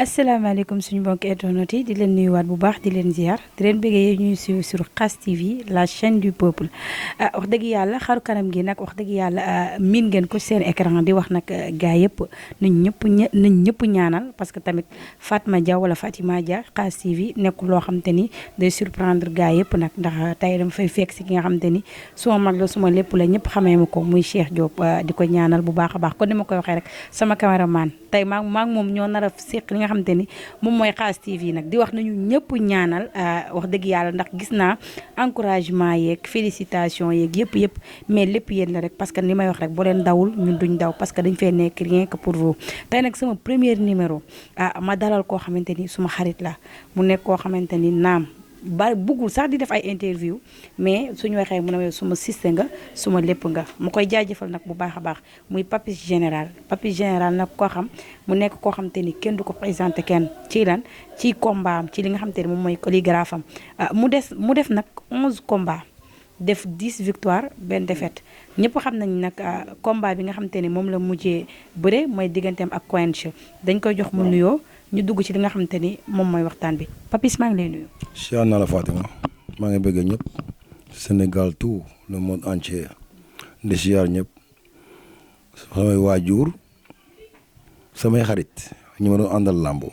asalaamaaleykum suñu mbokki internet yi di leen nuyuwaat bu baax di leen ziar di leen bëggee ñuy suivre sur Khass TV la chaîne du peuple wax dëgg yàlla xaru kanam gi nag wax dëgg yàlla miin ngeen ko seen écran di wax nag gaa yëpp nañ ñëpp ñaanal parce que tamit Fatma Dia wala Fatima Dia Khass TV nekkul loo xam te ni day surprendre gaa yëpp nag ndax tey dama fay fekk si ki nga xam te ni suma mag la suma lépp la ñëpp xamee ma ko muy Cheikh Diop di ko ñaanal bu baax a baax kon ni ma koy waxee rek sama cameraman tey maa moom ñoo nar a seq li nga xamante ni moom mooy Khass TV nag di wax nañu ñëpp ñaanal wax dëgg yàlla ndax gis naa encouragement yeeg félicitation yeeg yëpp mais lépp yéen la rek parce que li may wax rek boo leen dawul ñun duñ daw parce que dañ fee nekk rien que pour vous tey nag sama premier numéro ma dalal koo xamante ni suma xarit la mu nekk koo xamante ni naam ba buggul sax di def ay interview mais suñu waxee mu ne suma siste nga suma lépp nga mu koy jaajëfal nag bu baax a baax muy Papis Général nag koo xam mu nekk koo xam te ni kenn du ko présenté kenn ci lan ci combat am ci li nga xam te ni moom mooy chorégraphe am mu def nag 11 combats def 10 victoire benn défaite ñëpp xam nañ nag combat bi nga xam te ni moom la mujjee bëre mooy digganteem ak Quench dañ koy jox mu nuyoo ñu dugg ci li nga xamante ni moom mooy waxtaan bi Papis maa ngi lay nuyu. siyaar naa la Fatima maa ngi bëgg ñëpp Sénégal tout le monde entier di siyaar ñëpp samay waajur samay xarit ñu ma doon àndal làmb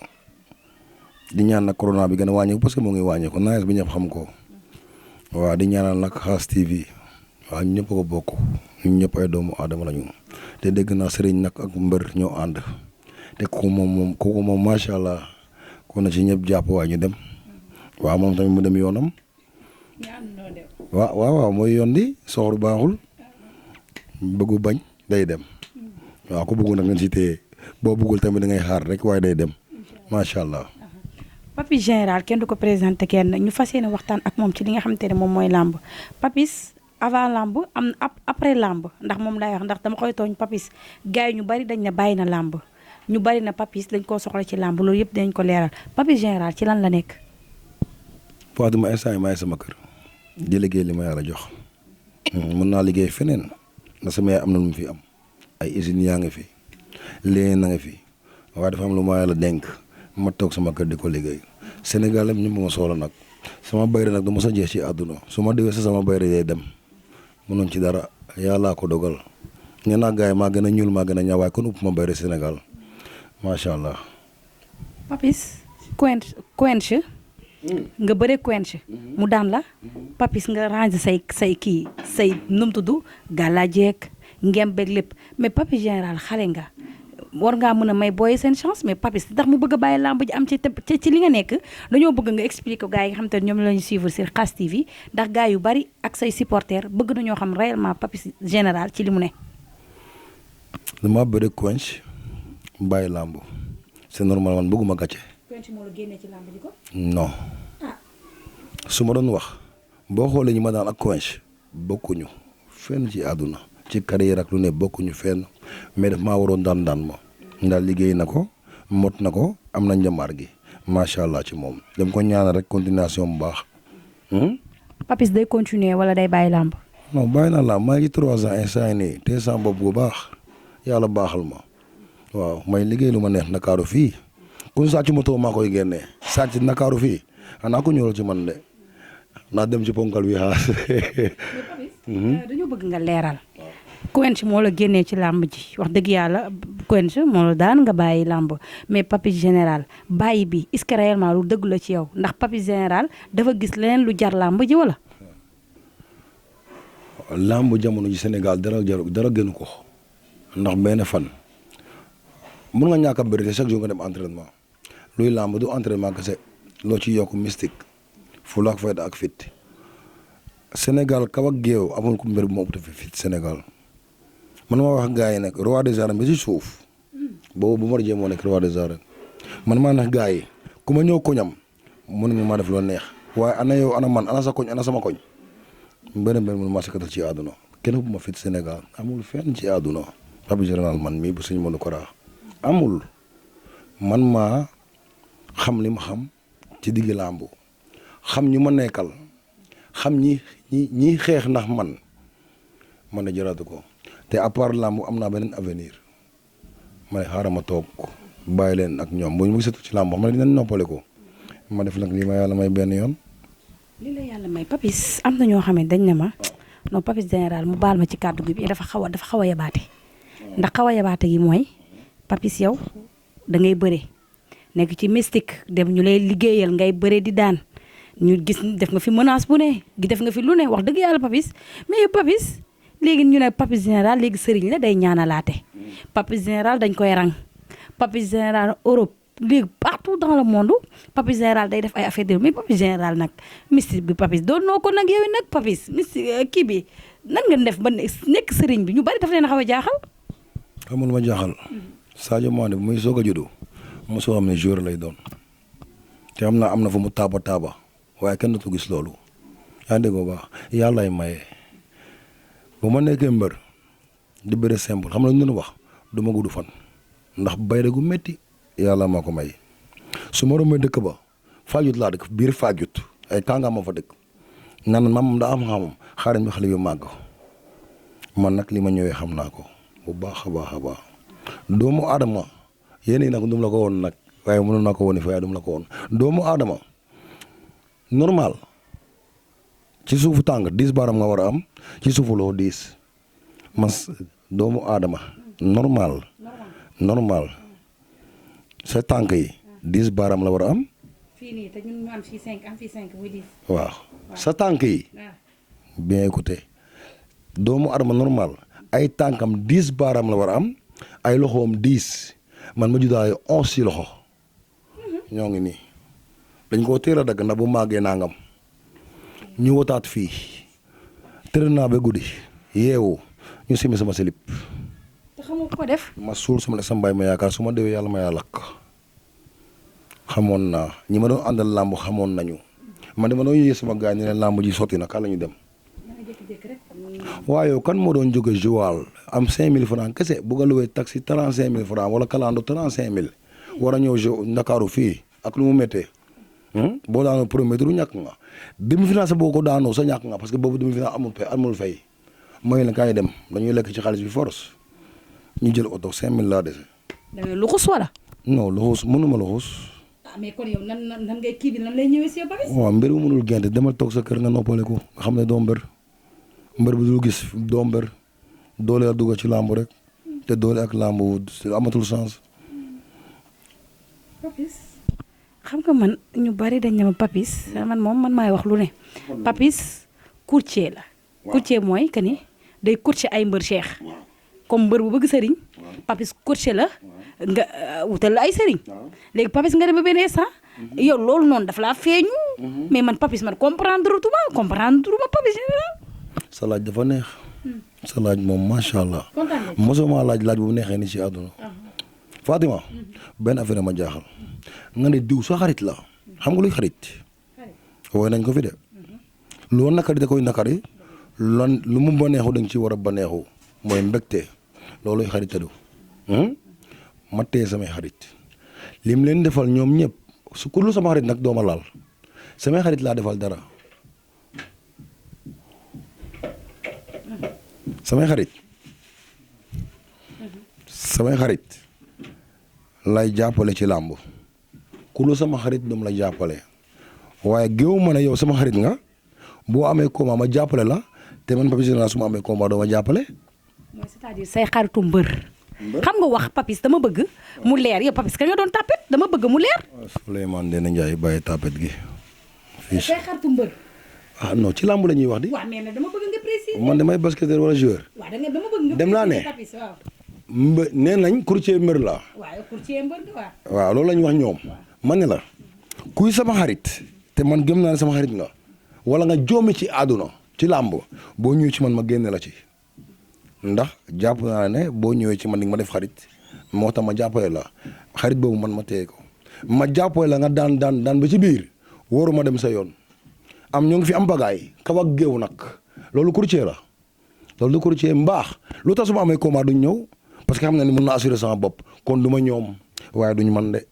di ñaan nag corona bi gën a wàññeeku parce que moo ngi wàññeeku nawet bi ñëpp xam ko waaw di ñaanal nag Khass TV waaw ñëpp ko bokk ñun ñëpp ay doomu aadama lañu te dégg naa sëriñ nag ak mbër ñoo ànd. te kooku moom macha allah kon na ci ñëpp jàpp waa ñu dem waaw moom tamit mu dem yoonam. waaw mooy yoon di soxor baaxul bëggu bañ day dem waaw ku bëggu nag ngeen si téye boo bëggul tamit da ngay xaar rek waaye day dem macha allah. Papis Général kenn du ko présenté kenn ñu fas yéene waxtaan ak moom ci li nga xamante ne moom mooy làmb Papis avant làmb am après làmb ndax moom laay wax ndax dama koy tooñ Papis gars yi ñu bari dañ ne bàyyi na làmb. ñu bari na Papis dañ koo soxla ci làmb loolu yëpp dañ ko leeral Papis Général ci lan la nekk. Fatou ma instant yi maay sama kër di liggéey li ma yàlla jox mën naa liggéey feneen ndax sama yaay am na lu mu fi am ay usines yaa ngi fi léegi na nga fi waaye dafa am lu ma yàlla denk ma toog sama kër di ko liggéey Sénégal am ñu ma soxla nag sama bayre nag du ma sa jeex ci àdduna su ma déwee sa sama bayre day dem mënoon ci dara yàllaa ko dogal nee naa gars yi maa gën a ñuul maa gën a ñaaw waaye kon upp ma bayre Sénégal. macha allah. Papis Quench nga bëre Quench mu daan la Papis nga ranger say kii say num tudd gàllaajeeg ngem beeg lépp mais Papis Général xale nga war ngaa mën a may booy seen chance mais Papis ndax mu bëgg a bàyyi làmb ji am ci li nga nekk dañoo bëgg nga expliquer gars yi nga xam te ne ñoom la ñu suivre sur Khass TV ndax gars yu bari ak say supporters bëgg nañoo xam réellement Papis Général ci li mu ne. dama bëre Quench bàyyi làmb c'est normal man bëgguma gàcce. Quench moo la génnee ci làmb ji ko. non su ma doon wax boo xoolee ñu ma daan ak Quench bokkuñu fenn ci àdduna ci carrière ak lu ne bokkuñu fenn mais daf maa waroon daan ma ndax liggéey na ko mot na ko am na njambaar gi macha allah ci moom dem ko ñaanal rek continuation bu baax. Papis day continuer wala day bàyyi làmb. non bàyyi naa làmb maa ngi 3 ans instant yii nii te sama bopp bu baax yàlla baaxal ma. waaw may liggéey lu ma neex Ndakaaru fii ku sàcc moto maa koy génnee sàcc Ndakaaru fii xanaa ko ñëwal ci man de naa dem ci ponkal bi xaar. dañoo bëgg nga leeral. Quench moo la génnee ci làmb ji wax dëgg yàlla Quench moo la daan nga bàyyi làmb mais Papis Général bàyyi bi est-ce que réellement lu dëgg la ci yow ndax Papis Général dafa gis leneen lu jar làmb ji wala. làmb jamono ji Sénégal dara gënu ko ndax benn fan. mën nga ñàkk a bëri te chaque jour nga dem entraînement luy làmb du entraînement kese loo ci yokk mystique fulla ak fayda ak fit Sénégal kaw ak géew amul ku mbir bu ma ëpp fit Sénégal man maa wax gars yi nag roi des arènes bi ci suuf boobu bu Bombardier moo nekk roi des arènes man maa neex gars yi ku ma ñëw koñam mën nga maa def loo neex waaye ana yow ana man ana sa koñ ana sama koñ benn mënu maa sakkatal ci àdduna kenn bu ma fit Sénégal amul fenn ci àdduna Papis Général man mii bu suñu mënu ko raa amul man maa xam li ma xam ci digg làmb xam ñu ma nekkal xam ñi xeex ndax man ne jaraatu ko te à part làmb am naa beneen avenir ma ne xaaral ma toog bàyyi leen ak ñoom bu ñu gisatu ci làmb xam ne dinañ noppale ko ma def nag lii ma yàlla may benn yoon. li la yàlla may Papis am na ñoo xam ne dañ ne ma non Papis Général mu baal ma ci kàddu gi bi dafa xaw a yabaate ndax xaw a yabaate gi mooy Papis yow da ngay bëre nekk ci mystique dem ñu lay liggéeyal ngay bëre di daan ñu gis def nga fi menace bu ne gi def nga fi lu ne wax dëgg yàlla Papis mais Papis léegi ñu ne Papis Général léegi sëriñ la day ñaanalaate Papis Général dañ koy rang Papis Général Europe léegi partout dans le monde Papis Général day def ay affaire de mais Papis Général nag mystique bi Papis doon noo ko nag yow nag Papis mystique kii bi nan nga def ba nekk sëriñ bi ñu bari daf leen xaw a jaaxal. xamul ma jaaxal Sadio Mané bu muy soog a juddu mosoo xam ne joueur lay doon te am na fu mu taaba waaye kenn du gis loolu yaa ngi dégg bu baax yàllaay maye bu ma nekkee mbër di bëre simple xam nga lu ñu wax du ma gudd fan ndax bayre gu métti yàlla maa ko may su ma rombee dëkk ba Fajut laa dëkk biir Fajut ay kàngaam ma fa dëkk nan maam daa am xamam xaaral mi xale bi màgg man nag li ma ñëwee xam naa ko bu baax a baax doomu aadama yéen nag du la ko woon nag waaye mënoon naa ko woon waaye du la ko woon doomu aadama normal ci suufu tàng 10 baaram nga war a am ci suufu loo 10 doomu aadama normal sa tànk yi 10 baaram la war a am. fii nii te ñun ñu am fii 5 am fii 5 muy 10. waaw sa tànk yi. bien écouté doomu aadama normal ay tànkam 10 baaram la war a am ay loxoom 10 man ma juddaalee 11 si loxo ñoo ngi nii dañ koo teel a dagg ndax bu màggee nangam ñu wotaat fii tër naa ba guddi yeewu ñu simi sama silip. te xamoo ko def. ma suul sama ne sama mbaay ma yaakaar su ma déwee yàlla ma yaa lakk xamoon naa ñi ma doon àndal làmb xamoon nañu man de ma doon yëgee sama gars yi ne làmb ji sotti na kan la ñu dem. waaye kan moo doon jóge Joal am 5000 francs kese bugg a luwee taxi 35000 francs wala kalando 35000 war a ñëw Ndakaaru fii ak lu mu méttee boo daanoo premier tour ñàkk nga demi-finale sa boo ko daanoo sa ñàkk nga parce que boobu demi-finale amul fay mooy la kaay dem dañuy lekk ci xaalis bi force ñu jël oto 5000 laa dese. da ngay luxus wala. non luxus mënuma luxus. mais kon yow nan ngay kii bi nan lay ñëwee si yow Papis. waaw mbir bu mënul génte demal toog sa kër nga noppale ko nga xam ne doo mbër bu dul gis doo mbër doole a dugg ci làmb rek te doole ak làmb amatul sens. Papis xam nga man ñu bari dañ ne ma Papis man maay wax lu ne Papis courtier la. courtier mooy que ni day courtier ay mbër cheikh comme mbër bu bëgg sëriñ Papis courtier la nga wutal la ay sëriñ léegi Papis nga dem ba benn instant yow loolu noonu daf laa feeñu mais man Papis man comprendre Papis Général. sa laaj dafa neex sa laaj moom macha allah mosuma laaj bu neexee ni ci àdduna Fatima benn affaire ma jaaxal nga ne diw sa xarit la xam nga luy xarit wooy nañ ko fi de loo nakari da koy nakari lu mu baneexu da nga ci war a baneexu mooy mbégte looluy xaritadu ma tee samay xarit lim leen defal ñoom ñëpp su ku lu sama xarit nag dooma laal samay xarit laa defal dara samay xarit lay jàppale ci làmb ku lu sama xarit doom la jàppale waaye géew ma ne yow sama xarit nga boo amee combat ma jàppale la te man Papis Général su ma amee combat doo ma jàppale. mooy c'est-à-dire say xaritu mbër. xam nga wax Papis dama bëgg mu leer yow Papis ka nga doon tapet dama bëgg mu leer. Souleymane Ndéné Ndiaye bàyyi tapet gi. fii say xaritu mbër. ah non ci làmb la ñuy wax di. waaw mais nag dama bëgg nga préciser. man damay basketteur wala joueur. waaw dama bëgg nga dem naa ne Papis waaw. nee nañ courtier mbër la. waaw courtier mbër nga waaw. waaw loolu la ñu wax ñoom. man ne la kuy sama xarit te man gëm naa ne sama xarit nga wala nga joomi ci àdduna ci làmb boo ñëwee ci man ma génne la ci ndax jàpp naa ne boo ñëwee ci man di nga ma def xarit moo tax ma jàppale la xarit boobu man ma téye ko ma jàppale la nga daan ba ci biir wóoru ma dem sa yoon am ñoo ngi fi am bagaay kaw ak géew nag loolu courtier la loolu du courtier mbaax lu tax su ma amee combat duñ ñëw parce que xam na ni mun na assurer sama bopp kon du ma ñoom waaye duñ man de.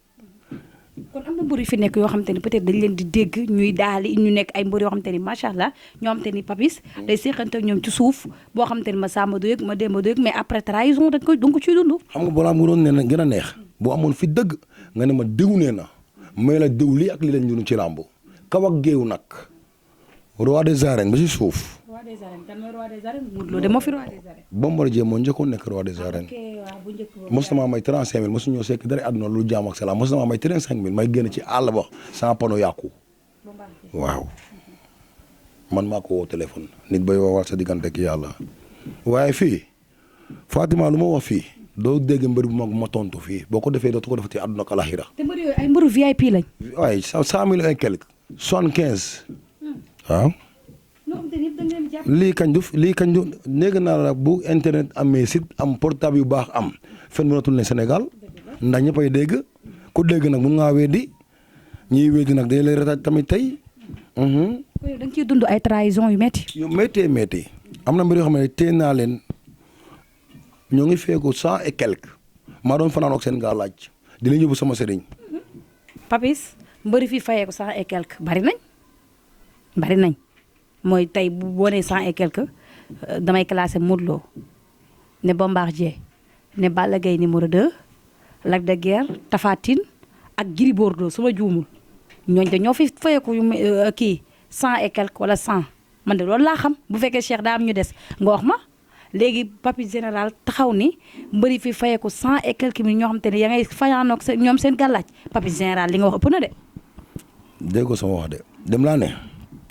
kon am na mbër yu fi nekk yoo xamante ni peut-être dañ leen di dégg ñuy daali ñu nekk ay mbër yoo xamante ni macha allah ñoo xamante ni Papis day seqante ak ñoom ci suuf boo xamante ni ma Samba du yëg ma Demba du yëg mais après trahison da nga ko ciy dund. xam nga balaa mu doon ne gën a neex boo amoon fi dëgg nga ne ma diw nee na may la diw lii ak lii lañ dund ci làmb kaw ak géew nag roi des arènes ba si suuf. roi des arènes kan mooy roi des arènes Modou Lo de moo fi roi des arènes. Bombardier moo njëkkoon nekk roi des arènes. mos na maa may 35000 mosu ñoo sekk dara àdduna lu jaam ak salaam mos na maa may 35000 may génn ci àll ba sans pano yàqu. waaw man maa ko woo téléphone nit bay woowal sa diggante ki yàlla waaye fii Fatima lu ma wax fii doo dégg mbër bu mag ma tontu fii boo ko defee dootu ko defati àdduna ak alaxira. te mbër yooyu ay mbëru VIP lañ. waaye 100000 et quelque 75 waaw. lii kañ du néeg naa la bu internet amee site am portable yu baax am fen mënatul ne Sénégal ndax ñëppay dégg ku dégg nag mun ngaa weddi ñiy weddi nag dañ lay retaat tamit tey. da nga ciy dund ay trahison yu métti. yu métti am na mbir yoo xam ne tee naa leen ñoo ngi feeku 100 et quelque maa doon fanaan ak seen gaa laaj di leen yóbbu sama sëriñ. Papis mbëri fi fayeeku 100 et quelque bari nañ. mooy tey bu bonee 100 et quelque damay classé Modou Lo ne Bombardier ne Balla Gaye numéro 2 Lac de Guiers Tapha Tine ak Gris Bordeaux su ma juumul ñooñ dañoo fi fayeeku yu kii 100 et quelque wala 100 man de loolu laa xam bu fekkee Cheikh daa am ñu des nga wax ma léegi Papis général taxaw ni mbëri fi fayeeku 100 et quelque mi ñoo xam te ne ya ngay fayaanoog ñoom seen gàllaaj Papis général li nga wax ëpp na de. dégg ko sama wax de dem laa ne.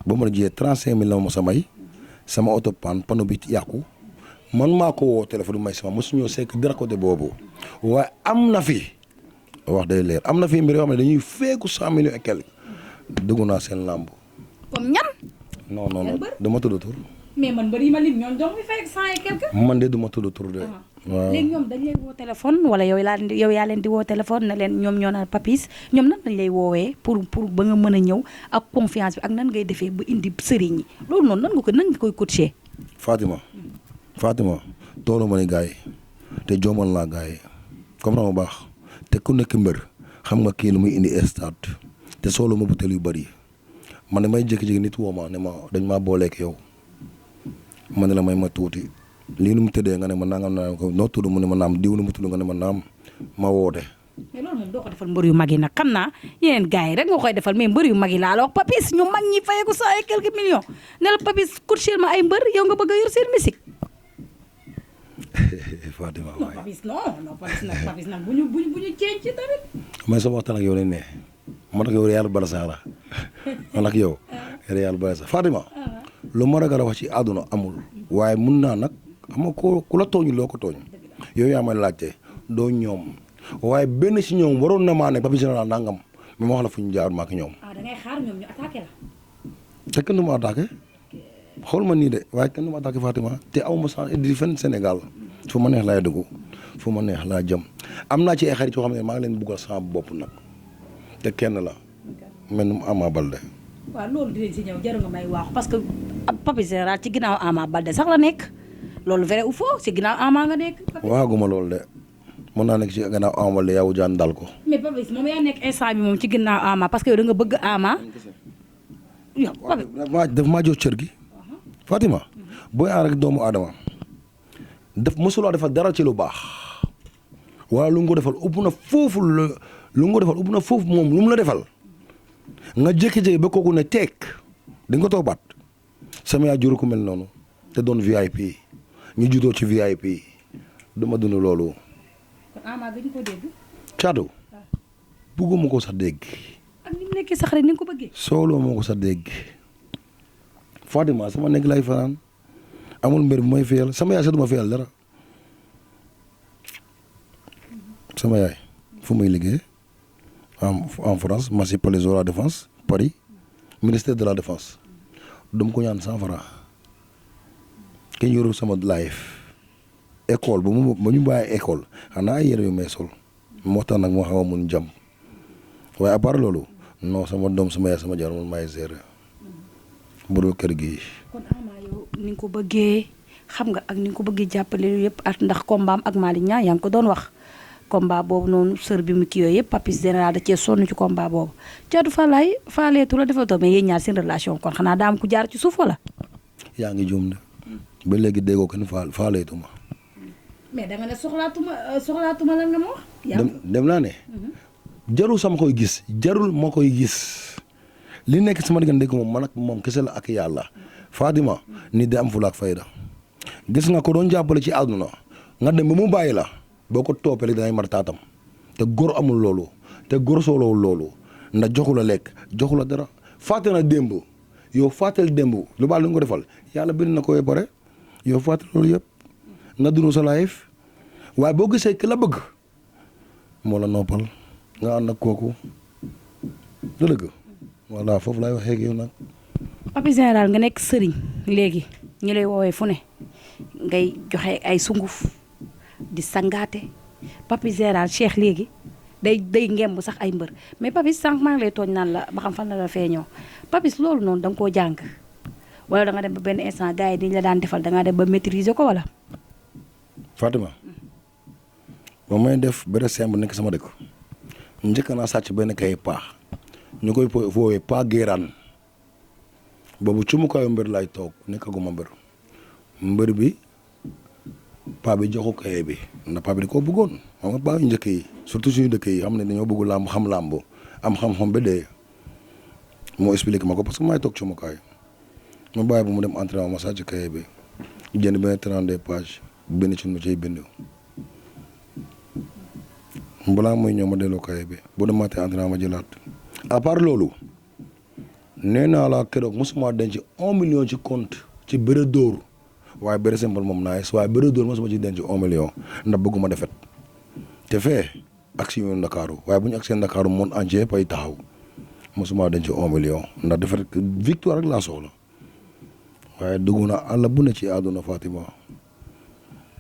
ba ma la jiyee 35000 la ma sa may sama oto pano bi yàqu man maa ko woo téléphone may sama mosu ñoo sekk dara côté boobu waaye am na fi wax day leer am na fi mbir yoo xam ne dañuy feeku 100 millions et quelque dugg naa seen làmb. comme ñan. non dama tudd tur. mais man bëri ma lim ñoom doo fi fekk 100 et quelque. man de duma tudd tur de. waaw léegi ñoom dañ lay woo téléphone wala yow yaa leen di woo téléphone ne leen ñoom ñoo naan Papis ñoom nan lañ lay woowee pour ba nga mën a ñëw ak confiance bi ak nan ngay defee ba indi sëriñ yi loolu noonu nan nga koy coacher. Fatima toolu ma ni gars yi te joomal naa gars yi comme na ma baax te ku nekk mbër xam nga kii lu muy indi stade te soolu ma butéel yu bëri man ne may jékki-jékki nit woo ma ne ma dañ maa booleek yow ma ne la may ma tuuti. lii nu mu tëddee nga ne ma nangam naa ko noo tudd mu ne ma naam diw nu mu tudd nga ne ma naam ma woote. mais loolu moom doo ko defal mbër yu mag yi nag xam naa yeneen gars yi rek nga koy defal mais mbër yu mag yi laa la wax Papis ñu mag ñi fayeeku 100 et quelques millions ne la Papis coacher ma ay mbër yow nga bëgg a yor seen musique. Fatima non Papis Papis nag bu ñu ceeñ ci tamit. mais sama waxtaan ak yow lañ ne man ak yow Real Barça la man ak yow Real Barça Fatima lu ma ragal a wax ci àdduna amul waaye mun naa nag. xam nga ku la tooñu loo ko tooñ yow yaa may laajte doo ñoom waaye benn si ñoom waroon na maa ne Papis général nangam mais ma wax la fu ñu jaar ma ak ñoom. da ngay xaar ñoom ñu attaqué la. te kenn du ma attaqué xool ma nii de waaye kenn du ma attaqué Fatima te aw ma sens di fenn Sénégal fu ma neex laay dugg fu ma neex laa jëm am naa ci ay xarit yoo xam ne maa ngi leen buggal sama bopp nag te kenn la mel ni mu Ama Baldé. waaw loolu dinañ si ñëw jarul nga may waaxu parce que Papis général ci ginnaaw Ama Baldé sax la nekk. loolu vrai ou faux ci ginnaaw Ama nga nekk. waaguma loolu de mën naa nekk ci ginnaaw Ama wala yow jaan dal ko. mais Papis moom yaa nekk instant bi moom ci ginnaaw Ama parce que yow da nga bëgg Ama. yow Papis daf maa jox cër gi. Fatima booy aar rek doomu aadama mosuloo defal dara ci lu baax wala lu nga ko defal ëpp na foofu lu nga ko defal ëpp na foofu moom lu mu la defal nga jékki-jékki ba kooku ne teeg di nga ko toobaat sama yaa juru ko mel noonu te doon VIP. ñu juddoo ci VIP dama dund loolu. kon Ama bi ñu ko dégg. Caatu bugguma ko sax dégg. ak ni mu nekkee sax rek ni nga ko bëggee. sooloo moo ko sax dégg Fatima sama nekk lay fanaan amul mbir bu may fayal sama yaay sax du ma fayal dara sama yaay fu muy liggéey en France Massy Palaiseau la défense Paris ministère de la défense dama ko ñaan 100 francs kenn yorul sama life école ba ñu bàyyi école xanaa ay yére yu may sol moo tax nag moo xaw a mun jàmm waaye à part loolu non sama doom sama yaay sama jar man maay gérer bu kër gi. kon Ama yow ni nga ko bëggee xam nga ak ni nga ko bëggee jàppale yëpp ak ndax combat ak Malick Niang yaa ngi ko doon wax combat boobu noonu sër bi mu kii yooyu yëpp Papis général da cee sonn ci combat boobu Thiatou Falaye faaleetu la dafa toog mais yéen ñaar seen relation kon xanaa daa am ku jaar ci suuf wala. yaa ngi juum de ba léegi déggoo kenn faaleetu ma. mais da nga ne soxlaatuma lan nga ma wax. dem naa ne. jarul sama koy gis jarul ma koy gis li nekk sama diggante moom man ak moom kese la ak yàlla Fatima nit di am fula ak fayda gis nga ko doon jàppale ci àdduna nga dem ba mu bàyyi la boo ko toppee rek dangay mar taatam te góor amul loolu te góor soolowul loolu ndax joxu la lekk joxu la dara fàtte na démb yow fàttal démb lu baax lu nga ko defal yàlla bind na ko ba pare yow fàttal loolu yëpp nga dund sa life waaye boo gisee ki la bëgg moo la noppal nga ànd ak kooku du dëgg voilà foofu laay waxee ak yow nag. Papi Général nga nekk sëriñ léegi ñu lay woowee fu ne ngay joxe ay sunguf di sangaate Papi Général Cheikh léegi day ngemb sax ay mbër mais Papis sànq maa ngi lay tooñ naan la ba xam fan la la feeñoo Papis loolu noonu da nga koo jàng wala da nga dem ba benn instant gars yi dañ la daan defal da nga dem ba maîtriser ko wala. Fatima ba may def bëre simb nekk sama dëkk njëkk naa sàcc benn kay paax ñu koy foowee paa géeraan boobu cumukaayu mbër laay toog nekkaguma mbër bi paa bi joxu kaye bi ndax paa bi di koo bëggoon xam nga paa yu njëkk yi surtout suñu dëkk yi xam ne dañoo bëgg làmb xam làmb am xam-xam ba dee moo expliqué ma ko parce que maay toog cumukaay ma bàyyi bu mu dem entraînement ma sàcc kaye bi jënd benn 32 pages benn ci mu ciy bind balaa muy ñëw ma delloo kaye bi bu demaatee entraînement ma jëlaat à part loolu nee naa la keroog mosuma denc 1 million ci compte ci bëre dóor waaye bëre simple moom naa yes waaye bëre dóor mosuma ci denc 1 million ndax bëgguma defet te fee action yu Ndakaaru waaye bu ñu agsee Ndakaaru monde entier pay taxaw mosuma denc 1 million ndax defet victoire rek laa soxla waaye dugg na àll bu ne ci àdduna Fatima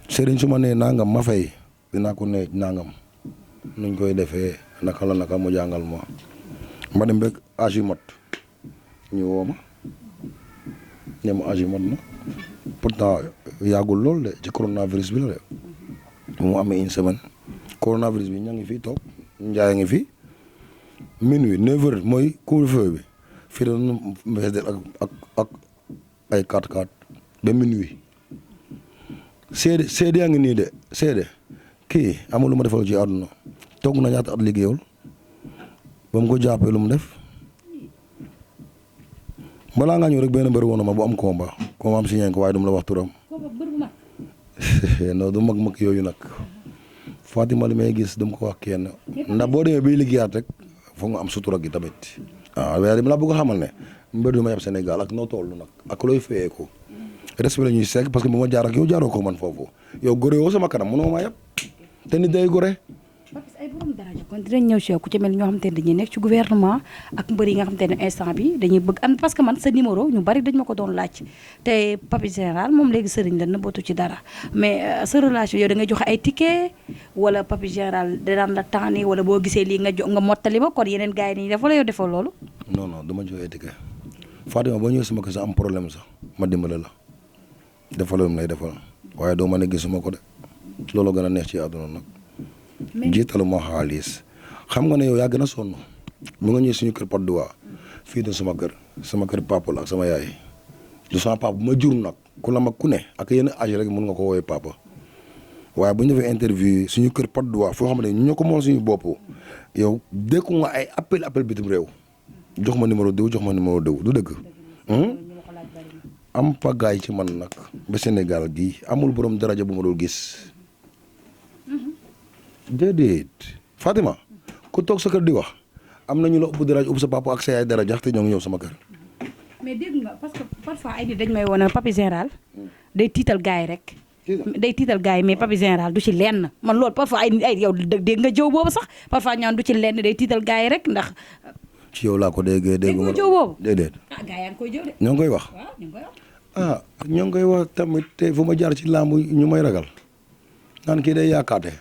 Serigne su ma nee nangam ma fay dinaa ko ne nangam nuñ koy defee naka la naka mu jàngal ma dem beeg âge yu mat ñu woo ma ne ma âge yu mat na pourtant yàggul lool de ci coronavirus bi la de mu amee une semaine coronavirus bi ña ngi fi toog njaay ngi fi minuit 9h mooy couvre-feu bi fii doon fees del ak ay 4-4 ba minuit seede yaa ngi nii de seede kii amul lu ma defal ci àdduna toog na ñaata at liggéeyul ba mu ko jàppee lu mu def balaa ngaa ñëw rek benn mbër woon ma bu am combat am si ñeen ko waaye du mu la wax turam non du mag yooyu nag Fatima li may gis dama ko wax kenn ndax boo demee bay liggéeyaat rek foog nga am sutura gi tamit waaw waaye dama la bëgg a xamal ne mbër du ma yab Sénégal ak noo toll nag ak looy fayee ko respect la ñuy segg parce que bu ma jaar ak yow jaaroo ko man foofu yow gore woo sama kanam mënoo maa yab te nit day gore. Papis ay borom daraja kon dinañ ñëw si yow ku ci mel ñoo xamante ne dañuy nekk ci gouvernement ak mbër yi nga xamante ne instant bi dañuy bëgg am parce que man sa numéro ñu bari dañ ma ko doon laaj te Papis Général moom léegi sëriñ la nëbbatu ci dara mais sa relation yow da ngay joxe ay ticket wala Papis Général daan la tànni wala boo gisee lii nga mottali ba kon yeneen gars yi dañuy def wala yow defoo loolu. non du ma joxe ay ticket Fatima boo ñëwee sama kër sa am problème sax ma dimbale la defaloon lay defal waaye doo ma ne gisuma ko de loolu gën a neex ci àdduna nag. jiitalu ma xaalis xam nga ne yow yaa gën a sonn mu nga ñëw suñu kër Patte d'Oie fii de sama kër papa la ak sama yaay du sama papa ma jur nag ku la mag ku ne ak yenn âge rek mun nga ko woowee papa waaye bu ñu defee interview suñu kër Patte d'Oie foo xam ne ñoo ko moom suñu bopp yow dékku nga ay appel bitim réew jox ma numéro diw du dëgg am pagaay ci man nag ba Sénégal gii amul borom daraja bu ma dul gis déedéet Fatima ku toog sa kër di wax am na ñu la ëpp daraja ëpp sa papa ak sa yaay daraja te ñoo ngi ñëw sama kër. mais dégg nga parce que parfois ay nit dañ may wane Papis Général day tiital gars yi rek. day tiital gars yi mais Papis Général du ci lenn man loolu parfois ay yow dégg nga jëw boobu sax parfois ñaan du ci lenn day tiital gars yi rek ndax. ci yow laa ko déggee dégg nga jëw boobu déedéet. ah gars yaa ngi koy jëw de. ñoo ngi koy wax. waaw ñu ngi koy wax. ah ñoo ngi koy wax tamit te fu ma jaar ci làmb ñu may ragal naan kii day yaakaate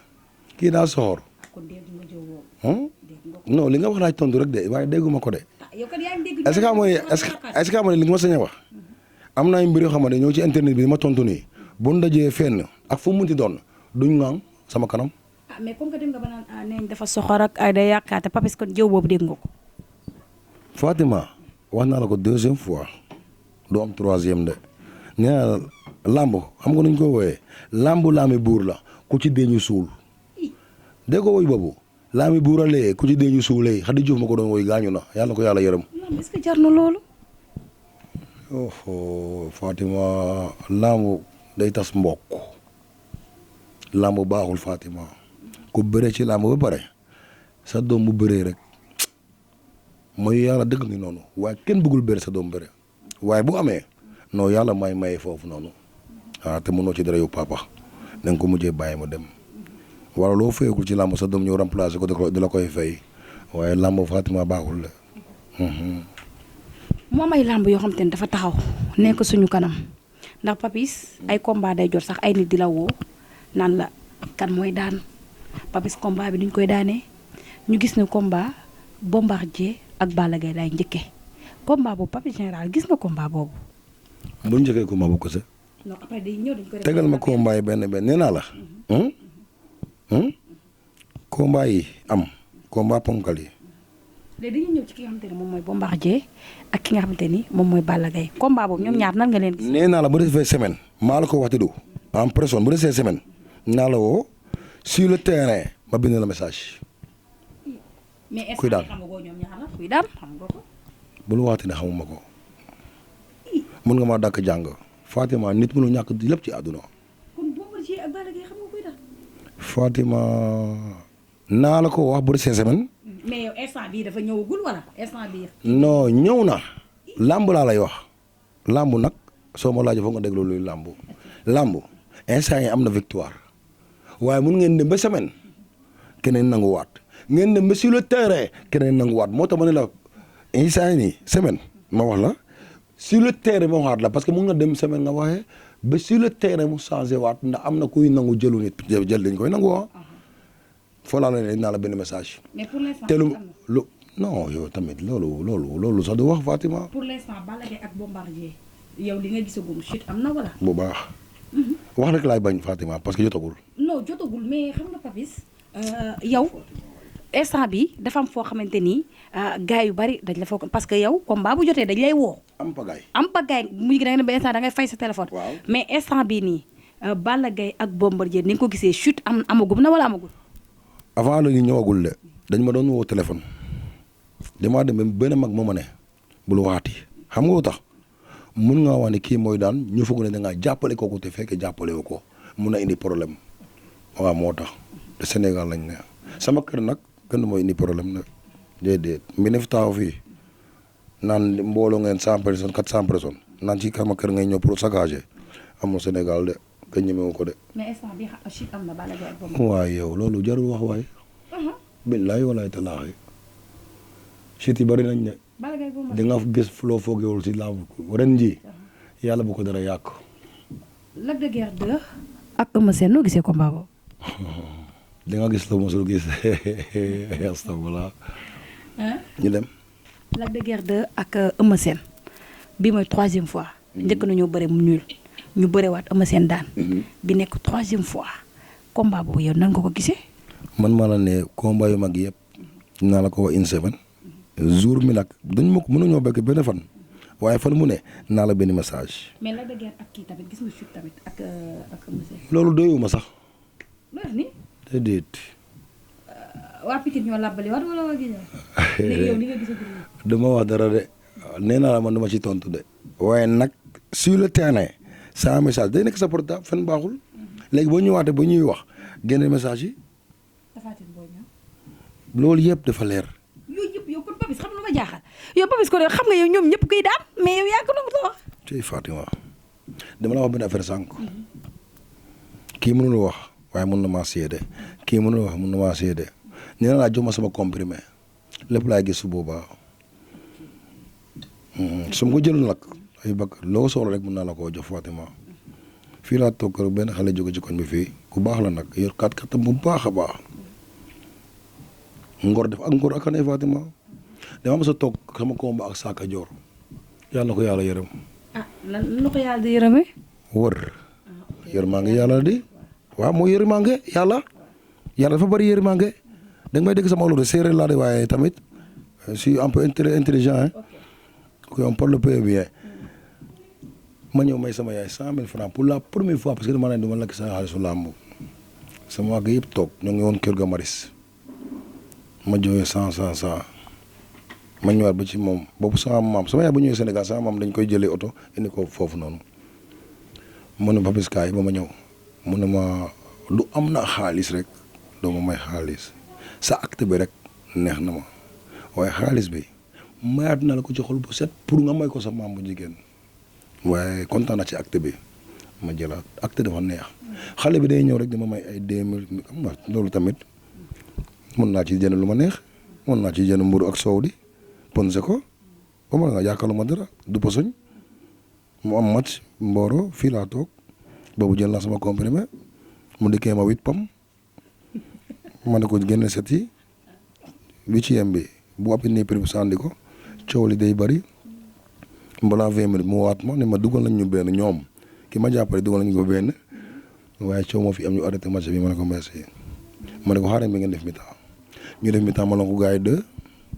kii daa soxor. kon dégg nga jëw boobu. non li nga wax laaj tontu rek de waaye dégguma ko de. yow kat yaa ngi dégg. est-ce que xam nga li nga ma sañ a wax. am na ay mbir yoo xam ne ñoo ci internet bi ma tontu nii bu ñu dajee fenn ak fu mu munti doon duñ ŋaang sama kanam. ah mais comme que dem nga ba naan nee dafa soxor ak ay day yàqaate Papis kon jëw boobu dégg nga ko. Fatima wax naa la ko 2e fois du am 3e de nee naa làmb xam nga nuñ ko wooyee làmbi buur la ku ci dee ñu suul dégg ko woy boobu laa mi buuralee ku ci dee ñu suulee Xadi Juuf ma ko doon woy gaañu na yàlla na ko yàlla yërëm. est-ce que jar na loolu. oh Fatima lamb day tas mbokk lamb baaxul Fatima ku bëree ci lamb ba pare sa doom bu bëree rek mooy yàlla dëgg ngi noonu waaye kenn bëggul bëre sa doom bëre waaye bu amee non yàlla may maye foofu noonu te mënoo ci dara yow papa da nga ko mujjee bàyyi ma dem wala loo fayagul ci lamb sa doom ñëw remplacer ko di la koy fay waaye lamb Fatima baaxul la. mu am ay làmb yoo xam te ne dafa taxaw nekk suñu kanam ndax Papis ay combat day jot sax ay nit di la woo naan la kan mooy daan Papis combat bi duñ koy daanee ñu gis ne combat Bombardier ak Balla Gaye laay njëkkee combat boobu Papis général gis nga combat boobu. bu njëkkee combat bu ko se. non après day ñëw dañ ko tegal ma combat yi benn nee naa la. combat yi am combat ponkal yi. léegi dañuy ñëw ci ki nga xamante ne moom mooy Bombardier ak ki nga xamante ni moom mooy Balla Gaye combat boobu ñoom ñaar nan nga leen gis. nee naa la bu defee semaine maa la ko waxte du en personne bu defee semaine naa la woo sur le terrain ma bind la message. mais kuy daan xam nga ko ñoom ñaar la kuy daan xam nga ko. bul waxte ne xamuma ko mun nga maa dàkk jàng Fatima nit mënu ñàkk lépp ci àdduna. kon Bombardier ak Balla Gaye xam nga kuy daan. Fatima naa la ko wax bu defee semaine. mais yow instant bii dafa ñëwagul wala instant bii. non ñëw na làmb laa lay wax làmb nag soo ma laajee foog nga déglu luy làmb làmb instant yi am na victoire waaye mun ngeen dem ba semaine keneen nanguwaat ngeen dem ba sur le terrain keneen nanguwaat moo tax ma ne la instant yi nii semaine ma wax la sur le terrain ma waxaat la parce que mun nga dem semaine nga waxee ba sur le terrain mu changé waat ndax am na kuy nangu jëlu nit jël dañ koy nangu waa foo laa la naa la benn message. mais pour l'instant te lu non yow tamit loolu sax du wax Fatima. pour l'instant Balla Gaye ak Bombardier yow li nga gisagum chute am na wala. bu baax. wax rek laay bañ Fatima parce que jotagul. non jotagul mais xam nga Papis yow instant bi dafa am foo xamante ni gars yu bari dañ la foog parce que yow combat bu jotee dañ lay woo. am pagaay muy da nga ne ba instant da ngay fay sa téléphone. waaw mais instant bii nii Balla Gaye ak Bombardier ni nga ko gisee chute amagum na wala amagul. avant la ñu ñëwagul de dañ ma doon woo téléphone damaa dem benn mag moo ma ne bul waxati xam nga lu tax mun ngaa wax ne kii mooy daan ñu foog ne da ngaa jàppale kooku te fekk jàppale wu ko mun na indi problème waaw moo tax te Sénégal lañ ne sama kër nag kenn mooy indi problème nag déedéet mi ne fi taxaw fii naan mbooloo ngeen 100 personnes 400 personnes naan ci sama kër ngay ñëw pour saccager amul Sénégal de ka ñemewu ko de. mais instant bi chute am na Balla Gaye ak Bombardier. waaye yow loolu jarul wax waaye. billaay walaay talaaxi chute yi bëri nañ ne. Balla Gaye Bombardier di nga gis loo foogewul si laabu ren ji yàlla bu ko dara yàq. Lac de Guiers 2 ak Eumeu Sène noo gisee combat boobu. di nga gis loo mosul gis astafurlah. ñu dem. Lac de Guiers 2 ak Eumeu Sène bi mooy 3e fois. njëkk nañoo bëre mu nul. ñu bërewaat Eumeu Sène daan. bi nekk 3e fois. combat boobu yow nan nga ko gisee. man maa la ne combat yu mag yëpp. naa la ko wax une semaine. jour mi nag dañ ma ko mënuñoo bekk benn fan. waaye fan mu ne naa la benn message. mais Lac de Guiers ak kii tamit gis nga chute tamit ak Eumeu Sène. loolu doyuma sax. loolu ni. déedéet. waa Pikine ñoo làbbali waat wala waa Guinée. léegi yow li nga gis dama wax dara de nee naa la man dama ci tontu de. waaye nag sur le terrain sa message day nekk sa portable fen baaxul. léegi boo ñëwaatee ba ñuy wax génne message yi. loolu yëpp dafa leer. yooyu yëpp yow kon Papis xam nga lu ma jaaxal yow Papis ko xam nga yow ñoom ñëpp kuy daan mais yow yaa ko doon wax. tey Fatima dama la wax benn affaire sànq. kii mënul wax waaye mën na maa seede kii mënul wax mën na maa seede nee na laa jox ma sama comprimé lépp laay gis su boobaa su ma ko jëloon nag ay bakk loo soxla rek mën naa la koo jox Fatima fii laa toog kër benn xale jóge ci koñ bi fii ku baax la nag yor kat-katam bu baax a baax ngor def ak ngor ak anay Fatima dama mos a toog sama combat ak Saka Dior yàlla na ko yàlla yërëm. ah lan la ko yàlla di yërëmee. wër yërmande yàlla di waaw mooy yërmande yàlla dafa bëri yërmande da nga may dégg sama olof de séeréer laa de waaye tamit je suis un peu intelligent hein. ok on parle peu bien. ma ñëw may sama yaay 100 000 francs pour la première fois parce que dama ne du ma lekk sa xaalisu làmb sama waa yëpp toog ñoo ngi woon kër ga Maris ma jooyee sans ma ñëwaat ba ci moom boobu sama yaay bu ñëwee Sénégal sama maam dañ koy jëlee oto indi ko foofu noonu mu ne Papis kaay ba ma ñëw mu ne ma lu am na xaalis rek doo ma may xaalis sa acte bi rek neex na ma waaye xaalis bi mayaat na la ko ci xol bu set pour nga may ko sa maam bu jigéen waaye kontaan na ci acte bi ma jëlaat acte dafa neex xale bi day ñëw rek dama may ay 2000 xam nga loolu tamit mën naa ci jënd lu ma neex mën naa ci jënd mburu ak soow di ponse ko ba ma nga yaakaaruma dara du posoñ mu am match Mboro fii laa toog boobu jël naa sama comprimé mu dikkee ma 8 pom ma ne ko génne set yi 8e bi bu appi nii prix sandi ko coow li day bëri balaa 20 minutes mu waat ma ne ma dugal nañ ñu benn ñoom ki ma jàppale dugal nañ ko benn waaye coow moo fi am ñu arrêté match bi ma ne ko merci ma ne ko xaaral mi ngeen def mi-temps ñu def mi-temps ma ne ko gars yi 2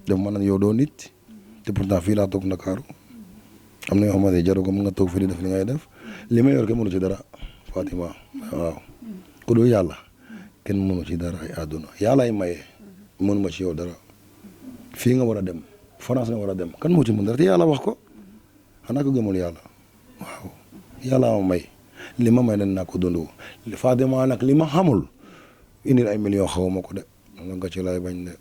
def ma ne yow doo nit te pourtant fii laa toog Ndakaaru am na yoo xamante ne jarul ko mën nga toog fii di def li ngay def li ma yor kenn mënu ci dara Fatima waaw ku dul yàlla kenn mënu ci dara ay àdduna yàlla ay maye mënu ma ci yow dara fii nga war a dem France nga war a dem kan moo ci mën dara te yàlla wax ko xanaa ko gëmul yàlla waaw yàlla ma may li ma may nen naa ko dund Fatima nag li ma xamul indil ay millions xaw ma ko de la nga ci lay bañ de.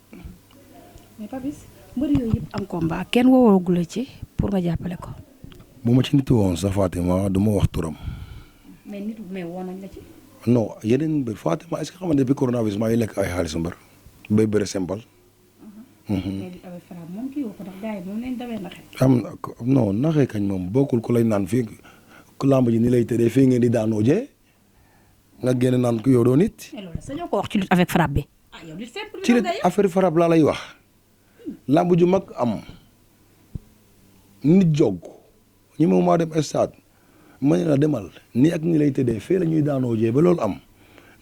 mais Papis mbër yooyu yëpp am combat kenn woowagu la ci pour nga jàppale ko. bu ma ci nit woon sax Fatima du ma wax turam. mais nit mais woon nañ la ci. non yeneen mbir Fatima est-ce que xam nga depuis coronavirus maa ngi lekk ay xaalisu mbër bay bëre simple. mais di avec Fra moom kii woo ko ndax gars yi moom lañ demee naxe. am non naxee kañ moom bokkul ku lay naan fii ku làmb ji ni lay tëddee fii ngeen di daanoo jee nga génn naan ku yow doo nit. mais loolu sañoo ko wax ci lutte avec Fra bi. ah yow lutte simple ci lutte affaire Fra laa lay wax. làmb ju mag am nit jog ñi moom maa dem stade ma ne la demal nii ak ni lay tëddee fee la ñuy daanoo jee ba loolu am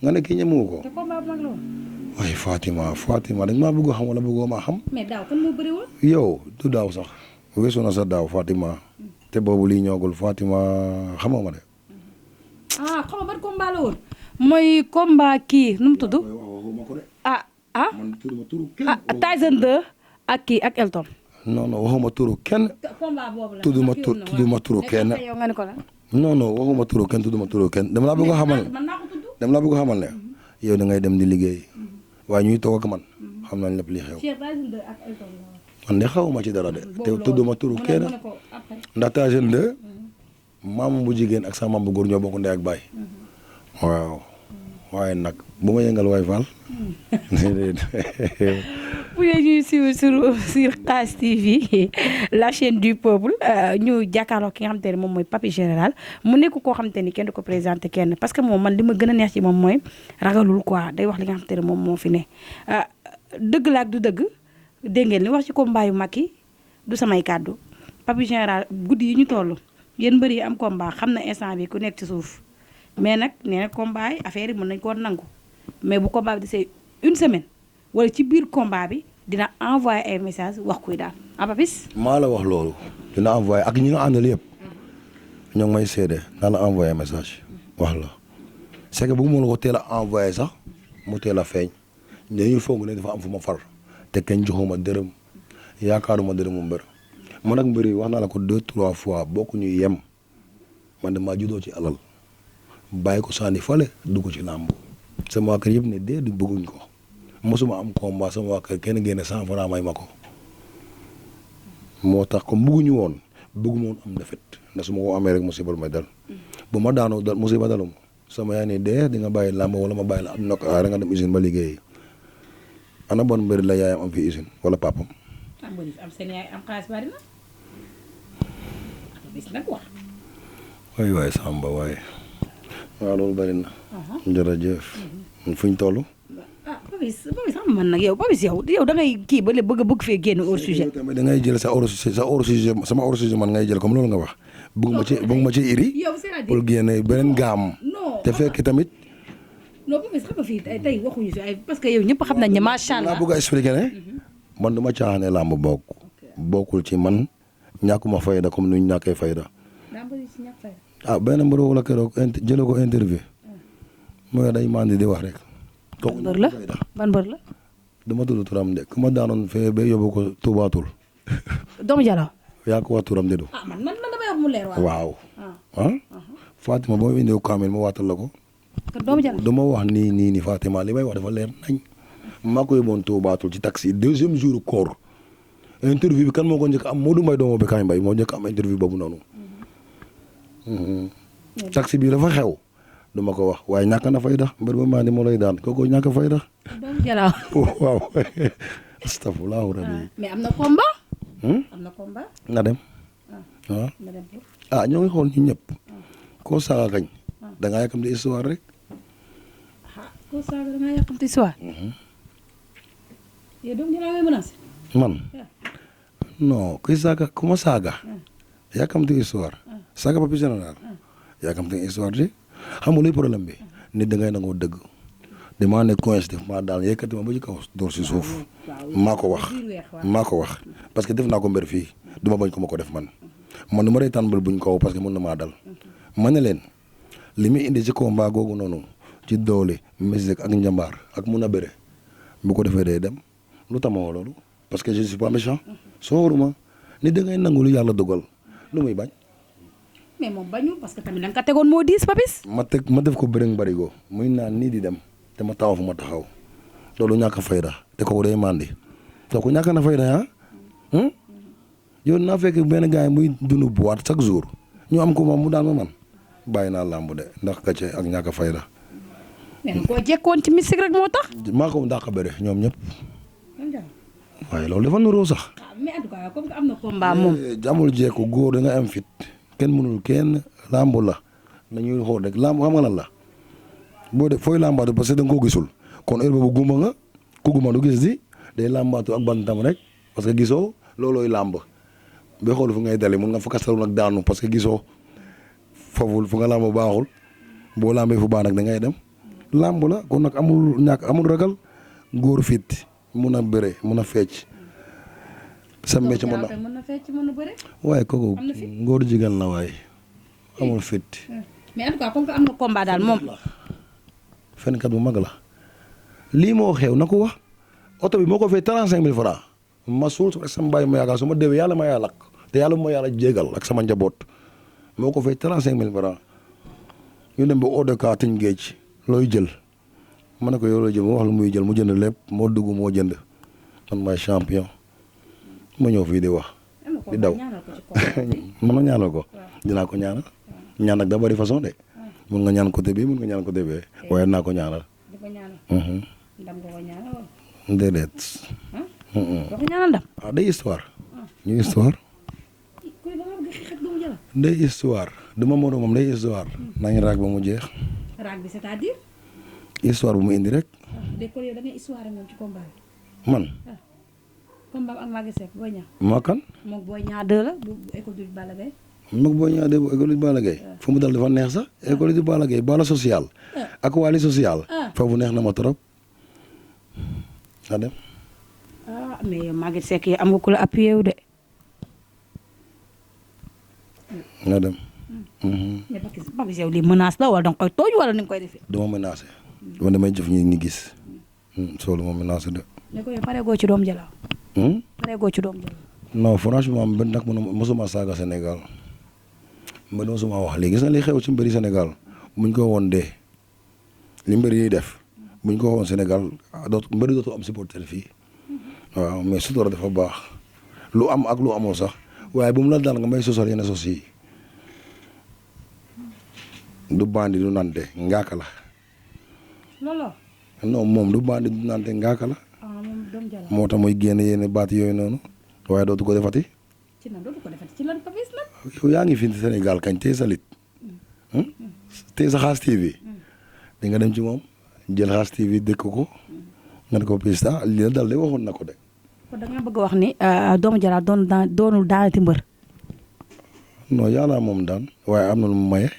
nga ne kii ñemewu ko. te combat bu mag la woon. waaye Fatima dañ maa bëgg a xam wala bëggoo maa xam. mais daaw kan moo bëri woon. yow du daaw sax weesu na sax daaw Fatima te boobu lii ñoogul Fatima xamoo ma de. ah xam nga ban combat la woon. mooy combat kii nu mu tudd. Tyson 2 ak kii ak Elton. non waxuma turu kenn. combat boobu la tudduma turu kenn. non waxuma turu kenn tudduma turu kenn dama laa bëgg a xamal. dama laa bëgg a xamal ne. yow da ngay dem di liggéey. waaye ñuy toog ak man. xam nañ lépp li xew. man de xawuma ci dara de. te tudduma turu kenn. ndax Tyson 2. maam bu jigéen ak sama maam bu góor ñoo bokk ndey ak baay. waaw. waaye nag bu ma yëngal waay Fall. bu dee ñuy suivre sur Khass TV la chaîne du peuple ñu jàkkaarloo ki nga xamante ne moom mooy Papis Général mu nekk koo xamante ni kenn du ko présenté kenn parce que moom man li ma gën a neex ci moom mooy ragalul quoi day wax li nga xamante ne moom moo fi ne. dëgg la ak du dëgg dégg ngeen li wax ci combat yu mag yi du samay kàddu Papis Général guddi yi ñu toll yéen mbër yi am combat xam na instant bi ku nekk ci suuf mais nag nee na combat yi affaire yi mën nañ koo nangu mais bu combat bi desee une semaine. wala ci biir combat bi dina envoyé ay message wax kuy daal ah Papis. maa la wax loolu dina envoyé ak ñi nga àndal yëpp ñoo ngi may seede naa la envoyé message wax la c'est que bu ma la ko teel a envoyé sax mu teel a feeñ dañuy foog ne dafa am fu ma far te kenn joxuma dërëm yaakaaruma dërëmu mbër man ak mbër yi wax naa la ko 2-3 fois bokku ñu yem man damaa juddoo ci alal bàyyi ko sànni fale dugg ci làmb sama waa kër yëpp ne dee du bëgguñ ko. mosuma am combat sama waa kër kenn génne 100 francs may ma ko moo tax comme bëgguñu woon bëgguma woon am defet ndax su ma ko amee rek musiba may dal bu ma daanoo dal musiba dalum sama yaay ne dee di nga bàyyi làmb wala ma bàyyi la am na ko nga dem usine ba liggéey ana bon mbëri la yaayam am fi usine wala papam. am seen yaay am xaalis bari na bis nag wax. waay Samba waay waaw loolu bari na. jërëjëf. fu ñu toll. Papis xam man nag yow Papis yow da ngay kii ba léegi bëgg fee génn hors sujet. tamit da ngay jël sa hors sujet sama hors sujet man ngay jël comme loolu nga wax bëgg ma ci iri. yow c'est-à-dire pour génne beneen gaam. te fekk tamit. non Papis xam nga fii tey waxuñu fi ay parce que yow ñëpp xam nañ ne macha allah. laa bëgg a expliquer ne. man du ma caaxaane làmb bokkul ci man ñàkkuma fayda comme ni ñu ñàkkee fayda. benn mbir wala keroog jëlee ko interview. mooy day mandi di wax rek. kooku mbër la ban mbër la. dama tudd turam de ku ma daanoon fee ba yóbbu ko Tuubaatul. doomu Jalaw. yaa ko wax turam de du. man damay wax mu leer waaw. Fatima boo indee kaamil ma waatal la ko. kon doomu Jalaw. dama wax nii Fatima li may wax dafa leer nañ. maa ko yóbboon Tuubaatul ci taxi deuxième jour koor interview bi kan moo ko njëkk am Modou Mbaye doomu Bécaye Mbaye moo njëkk am interview boobu noonu. taxi bi dafa xew. duma ko wax waaye ñàkk na fayda mbër ba maa ni moo lay daan kooku ñàkk fayda. doomu Jalaw. waaw. astafurlah rabbi. mais am na combat. am na combat. na dem. waaw. ñoo ngi xool ñu ñëpp. koo saaga kañ. da ngaa yàkkamti histoire rek. koo saaga da ngaa yàkkamti histoire. yow doomu Jalaw ngay menacé. man. non kuy saaga ku ma saaga. yàkkamti histoire. saaga Papis Général. yàkkamti histoire de. xam nga luy problème bi. nit da ngay nangoo dëgg. damaa ne coince def maa daal yëkkati ma ba ci kaw door si suuf. maa ko wax. parce que def naa ko mbër fii duma bañ ko ma ko def man. man nu ma dee tànbal buñ kaw parce que mën na maa dal. ma ne leen li muy indi ci combat googu noonu ci doole musique ak njambaar ak mun a bëre bu ko defee day dem lu tax ma woo loolu parce que je suis pas méchant soo waruma nit da ngay nangu lu yàlla dogal lu muy bañ. mais moom bañu parce que tamit da nga ko tegoon moo diis Papis. ma def ko bëriñ barigo muy naan nii di dem te ma taxaw fu ma taxaw loolu ñàkk fayda te kooku day mandi kooku ñàkk na fayda yow naa fekk benn gars yi muy dund boîte chaque jour ñu am ko moom mu daan ma man bàyyi naa làmb de ndax gàcce ak ñàkk fayda. mais koo jekkoon ci mystique rek moo tax. maa ko dàq bëre ñoom ñëpp. waaye loolu dafa nuroo sax. mais en tout cas comme que am na combat moom. jamul jekku góor da nga am fit kenn mënul kenn làmb la nañuy xool rek làmb xam nga lan la boo def fooy làmbaatu parce que da nga koo gisul kon heure boobu gumba nga ku gumba du gis di day làmbaatu ak bantam rek parce que gisoo loolooy làmb ba xool fu ngay dale mun nga fa kastalu nag daanu parce que gisoo foofu fu nga làmb baaxul boo làmbee fu baax nag da ngay dem làmb la kon nag amul ragal góor fit mun a bëre mun a fecc sa mecc mën na fecc mën na bëre. waaye kooku ngóor jigéen la waaye amul fit. mais en tout cas comme que am na combat daal moom. fenkat bu mag la lii moo xew na ko wax oto bi moo ko fay 35 000 francs ma suul su sama bàyyi ma yaakaar su ma déwee yàlla ma yaa lakk te yàlla ma yàlla jégal ak sama njaboot moo ko fay 35 000 francs ñu dem ba ODK Tëñ Géej looy jël ma ne ko yow looy jël mu wax lu muy jël mu jënd lépp moo dugg moo jënd man maay champion ma ñëw fii di wax di daw mën na ñaanal ko dinaa ko ñaanal ñaan nag da bari façon de mun nga ñaan côté bi mun nga ñaan côté bee waaye naa ko ñaanal. di ko ñaanal. ndam nga ko ñaanal wala. déedéet. doo ko ñaanal ndam. ah day histoire. ñu histoire. day histoire duma moro moom day histoire. nañu raag ba mu jeex. raag bi c'est-à-dire. histoire bu mu indi rek. léegi kon yow da ngay histoire moom ci combat bi. man. combat ak Maguette Seck Boy Niang. moo kan. moom Boy Niang 2 la bu école du Balla Gaye. mag Boy Niang 2 bu école du Balla Gaye. fu mu dal dafa neex sax école du Balla Gaye bala social. ak wàllu social. foofu neex na ma trop. nga dem. mais yow Maguette Seck yi am nga ku la appuyé wu de. nga dem. mais Papis yow lii menace la wala da nga koy tooñ wala ni nga koy defee. dama menacé. man damay jëf ñi gis. soolu ma menacé de. mais ko yow pareegoo ci doom Jalaw. pareegoo ci doom Jalaw. non franchement benn nag mosuma saaga Sénégal man mosuma wax lii gis na li xew ci mbëri Sénégal buñ ko woon dee li mbëri yiy def buñ ko woon Sénégal mbëri dootu am supporter fii waaw mais sutura dafa baax lu am ak lu amul sax waaye bu mu la daan nga may sosal yenn sos yi du bandi du nante ngaaka la. looloo. non moom du bandi du nante ngaaka la. moo tax muy génn yenn baat yooyu noonu. waaye dootu ko defati. ci lan dootu ko defati ci lan Papis la. yow yaa ngi fi Sénégal kañ tey sa lit. tey sa Xaas TV. di nga dem ci moom jël Xaas TV dëkk ko. nga ne ko Pista li la dal de waxoon na ko de. kon da nga bëgg a wax ni doomu Jalaw doonul daanati mbër. non yàlla moom daan waaye am na lu mu maye.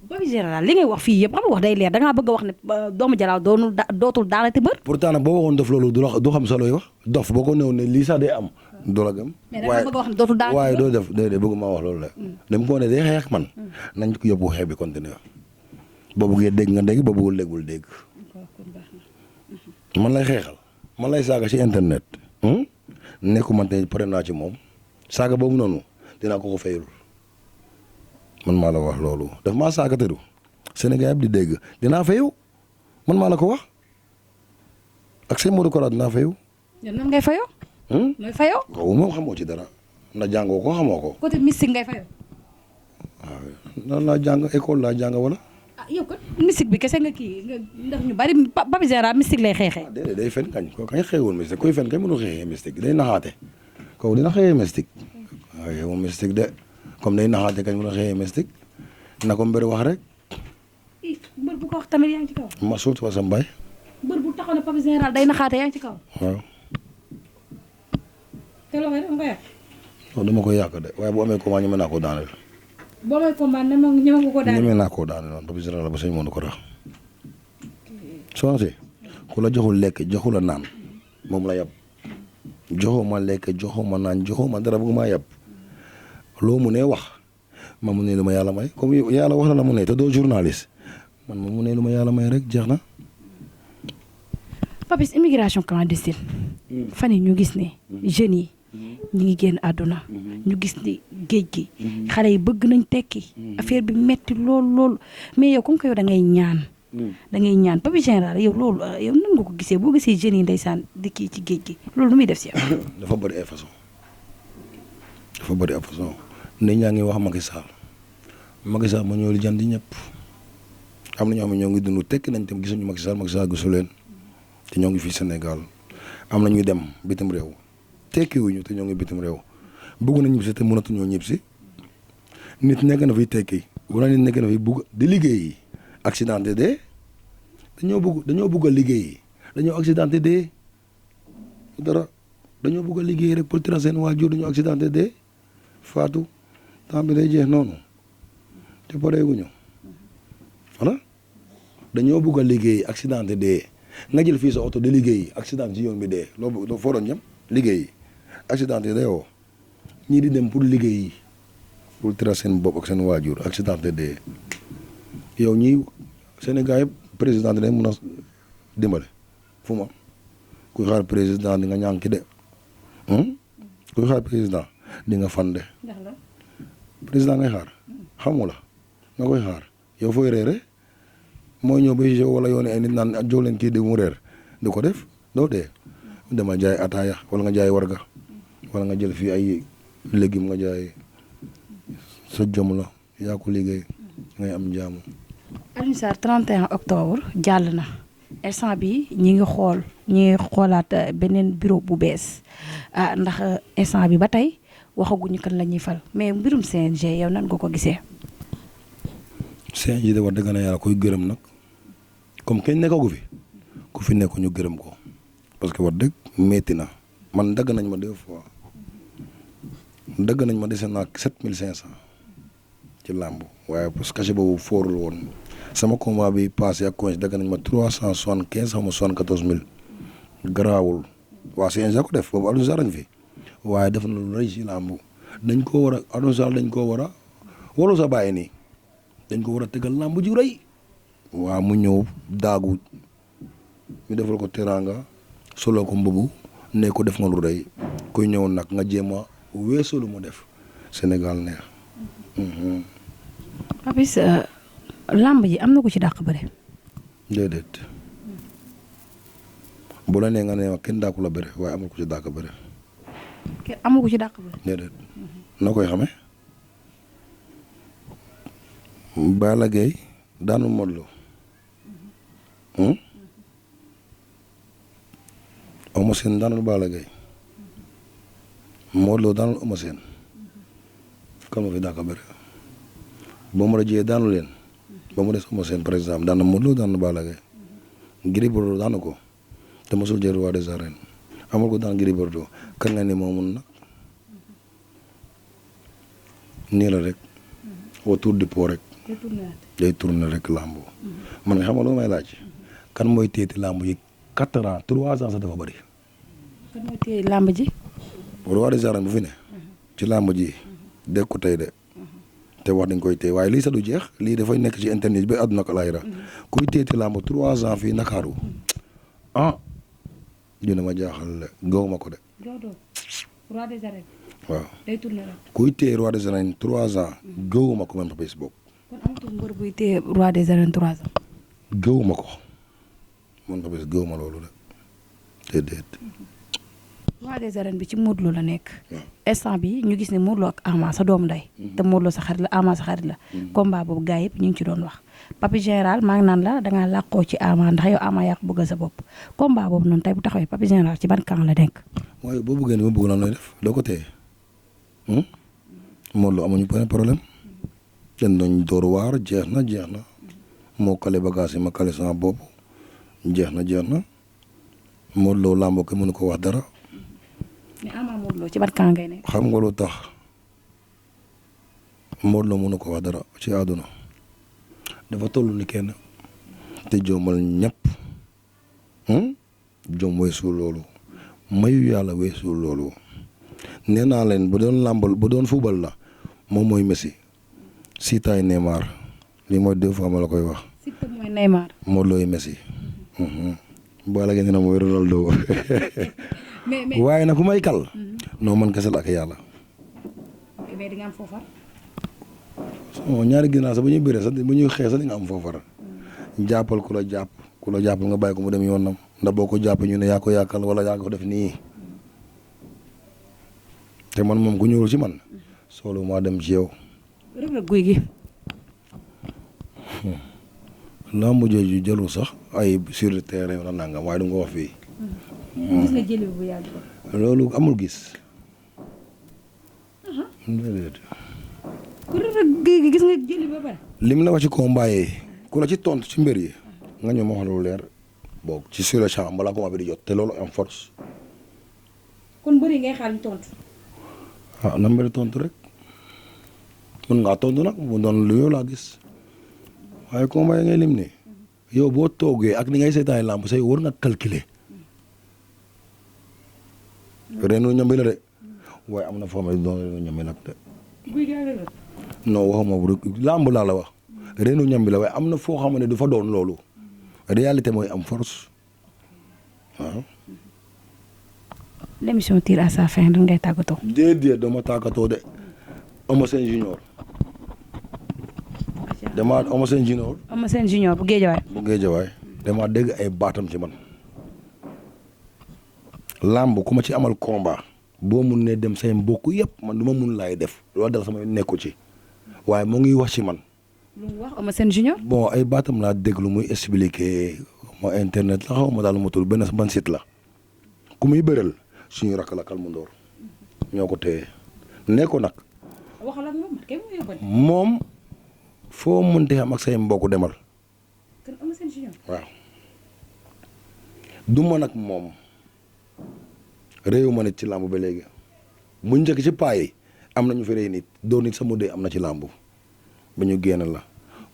Papis Général li ngay wax fii yëpp xam nga wax day leer da ngaa bëgg a wax ne doomu Jalaw dootul daanati mbër. pourtant nag boo waxoon dof loolu du xam sa looy wax dof boo ko néew ne lii sax day am. doo la gëm. mais da nga bëgg a wax ne dootul daanati mbër waaye doo def déedéet bëgguma wax loolu la. dem ko ne day xeex man. nañ ko yóbbu xeex bi continuer boo bëggee dégg nga dégg boo bëggul déggul dégg. man lay xeexal man lay saaga ci internet. nekkuma tey pare naa ci moom saaga boobu noonu dinaa ko fayul man maa la wax loolu daf maa saaga tëdu Sénégal yëpp di dégg dinaa fayu man maa la ko wax ak seen Modou Kora dinaa fayu. yow nan ngay fayoo. nooy fayoo. waaw moom xamoo ci dara na jàngoo ko xamoo ko. côté mystique ngay fayoo. waaw nan laa jàng école laa jàng wala. yow kat mystique bi kese nga kii ndax ñu bari Pape Général mystique lay xeexee. déedéet day fen kañ ko kañ xewoon mystique kuy fen kañ mënu xeexee mystique day naxaate kooku dina xeexee mystique waaw yow mystique de comme day naxaate kañ mënu xeexee mystique na ko mbër wax rek. mbër bu ko wax tamit yaa ngi ci kaw. ma suut wa sa mbay. mbër bu taxaw ne Pape Général day naxaate yaa ngi ci kaw. waaw. te loo koy def nga yàq. non dama koy yàq de waaye bu amee combat ñeme naa koo daaneel. boo may combat ñeme nga ko daaneel. ñeme naa koo daaneel woon Pape Général ba sëñ Modou Kora. soo see ku la joxul lekk joxu la naan moom la yab joxoo ma lekk joxoo ma naan joxoo ma dara bëgg maa yab loo mu ne wax ma mu ne lu ma yàlla may comme yàlla wax na la mu ne te doo journaliste man ma mu ne lu ma yàlla may rek jeex na. Papis immigration clandestine. fan yi ñu gis ne jeunes yi ñu ngi génn àdduna. ñu gis ni géej gi. xale yi bëgg nañ tekki. affaire bi metti lool mais yow comme que yow da ngay ñaan. da ngay ñaan Pape Général yow loolu yow nan nga ko gisee boo gisee jeunes yi ndeysaan di kii ci géej gi loolu lu muy def si yow. dafa bëri ay façon nit ñaa ngi wax Macky Sall ma ñëw li jandi ñëpp am na ñoo xam ne ñoo ngi dund tekki nañ tam gisuñu Macky Sall gisu leen te ñoo ngi fii Sénégal am na ñuy dem bitim réew tekkiwuñu te ñoo ngi bitim réew bëgg na ñibbisi te mënatuñoo ñibbisi nit nekk na fiy tekki wala nit nekk na fiy bugg di liggéey accidenté de dañoo bugg a liggéey dañoo accidenté de dara dañoo bugg a liggéey rek pour tirer seen waajur dañoo accidenté de faatu temps bi day jeex noonu te pareeguñu voilà dañoo bugg a liggéey accidenté de nga jël fii sa oto di liggéey accident ci yoon bi dee loo foo doon ñam liggéey accidenté de woo ñii di dem pour liggéey pour tirer seen bopp ak seen waajur accidenté de yow ñii Sénégal yëpp président dinañ mun a dimbale fu ma kuy xaar président di nga ñànki de kuy xaar président di nga fande président ngay xaar xamu la nga koy xaar yow fooy reere mooy ñëw ba yow wala yoone ay nit naan jox leen kii di mu reer di ko def doo dee dama jaay ataaya wala nga jaay warga wala nga jël fii ay légume nga jaay sa jom la yaa ko liggéey ngay am jaamu. Alioune Sarr 31 octobre jàll na instant bi ñi ngi xoolaat beneen bureau bu bees ndax instant bi ba tey waxaguñu kan la ñuy fal mais mbirum CNG yow nan nga ko gisee. CNG de wax dëgg na yàlla koy gërëm nag comme kenn nekkagu fi ku fi nekk ñu gërëm ko parce que wax dëgg métti na man dagg nañ ma 2 fois dagg nañ ma dese naa 7500 ci làmb waaye parce que cachet boobu foorul woon sama combat bi passé ak coince dagg nañ ma 375 xaw ma 74000 garaawul waa CNG ko def boobu Alioune Sarr lañ fi waaye def na lu rëy ci làmb dañ koo war a Alioune Sarr dañ koo war a waru sa bàyyi nii dañ ko war a tegal làmb ju rëy waaw mu ñëw daagu ñu defal ko teraanga solo ko mbubu ne ko def nga lu rëy kuy ñëw nag nga jéem a weesu lu mu def Sénégal neex. Papis làmb ji am na ko ci dàq bëre. déedéet bu la nee nga ne kenn dàqu la bëre waaye amul ko ci dàq bëre. kenn amul ko ci dàq bëre. déedéet noo koy xamee. Balla Gaye daanu Modou Lo Eumeu Sène daanul Balla Gaye Modou Lo daanul Eumeu Sène kan ma fi dàq bëre Bombardier daanu leen ba mu des Eumeu Sène par exemple daan na Modou Lo daan na Balla Gaye Gris Bordeaux daanu ko te mosul jël roi des arènes amul ko daan Gris Bordeaux kan nga ni moo mun nag nii la rek autour du pot rek day tourner rek làmb man nga xam nga lu may laaj kan mooy téeti làmb yi 4 ans 3 ans sax dafa bëri. kan mooy téye làmb ji. roi des arènes bu fi ne ci làmb ji dégg ko tey de te wax dañ koy téye waaye lii sax du jeex lii dafay nekk ci internet bi àdduna ak laayra kuy téeti làmb 3 ans fii Ndakaaru dina ma jaaxal de gëwuma ko de. roi des arènes. waaw day tourné rek. kuy téye roi des arènes 3 ans gëwuma ko même Papa Yus boobu. kon amatul mbër buy téye roi des arènes 3 ans. gëwuma ko man Papa Yus gëwuma loolu de déedéet. roi des arènes bi ci Modou Lo la nekk. instant bi ñu gis ne Modou Lo ak Ama sa doomu ndey. te Modou Lo sa xarit la Ama sa xarit la. combat boobu gars yëpp ñu ngi ci doon wax. Papi Général maa ngi naan la dangaa làqoo ci Ama ndax yow Ama yaa ko bëggal sa bopp combat boobu noonu tey bu taxawee Papi Général ci ban camp la nekk. waaye boo bëggee ni ma bëgg naa lay def doo ko téye. Modou Lo amuñu benn problème. dañ doon door waar jeex na moo kale bagage yi ma kale sama bopp jeex na Modou Lo làmboo ko mënu ko wax dara. mais Ama Modou Lo ci ban camp ngay nekk. xam nga lu tax Modou Lo mënu ko wax dara ci àdduna dafa toll ni kenn te joomal ñëpp jom weesul loolu mayu yàlla weesul loolu nee naa leen bu doon làmbal bu doon football la moom mooy Messi Sitaay Neymar lii mooy 2 fois ma la koy wax. Siteu mooy Neymar. Modou Lo yi Messi. Balla Gaye nee na mooy Ronaldo. mais waaye nag ku may kal. non man kese la ak yàlla. mais di nga am foofar. ñaari ginnaaw sax bu ñuy bëree sax bu ñuy xeex sax di nga am foofar. jàppal ku la jàppal nga bàyyi ko mu dem yoonam ndax boo ko jàppee ñu ne yaa ko yàkkal wala yaa ko def nii. te man moom ku ñëwul ci man. soolu maa dem ci yow. Reug Reug Gouye Gui. lamb jooju jëlu sax ay sur le terrain wala nangam waaye du nga wax fii. gis nga jëli bu yàgg ko. loolu amul gis. déedéet. ku Reug Reug Gouye Gui gis nga jëli ba pare. lim la wax ci combat yi ku la ci tontu ci mbir yi nga ñëw ma wax lu leer boog ci sur le champ balaa combat bi di jot te loolu am force. kon bëri ngay xaar ñu tontu. na mbiri tontu rek mën ngaa tontu nag mu doon lu yow laa gis waaye combat yi ngay lim ni yow boo toogee ak ni ngay seetaay lamb say war nga calculer reenu ñambi la de waaye am na foo xam ne doon reenu ñambi nag de. Gouye Gui ak Reug Reug. non waxuma bu lamb laa la wax reenu ñambi la waaye am na foo xam ne du fa doon loolu réalité mooy am force waaw. l'émission tire à sa fin lan ngay tàggatoo. déedéet dama tàggatoo de Eumeu Sène junior dama Eumeu Sène junior Eumeu Sène junior bu Géejawaay. bu Géejawaay dama dégg ay baatam ci man làmb ku ma ci amal combat boo mun ne dem say mbokk yëpp man du ma mun laay def loolu dal sama nekku ci waaye mu ngi wax ci man. lu mu wax Eumeu Sène junior. bon ay baatam laa déglu muy expliquer ma internet la xaw ma daal ma tur benn ban site la ku muy bëral suñu rakk la Kalmu Ndoor ñoo ko téye ne ko nag. waxal ak moom kay mu yóbbal. moom foo mënti am ak say mbokk demal. kon Eumeu Sène junior. waaw du ma nag moom réew ma nit ci làmb ba léegi bu njëkk ci paa yi am na ñu fi rey nit doo nit sa mu dee am na ci làmb ba ñu génn la.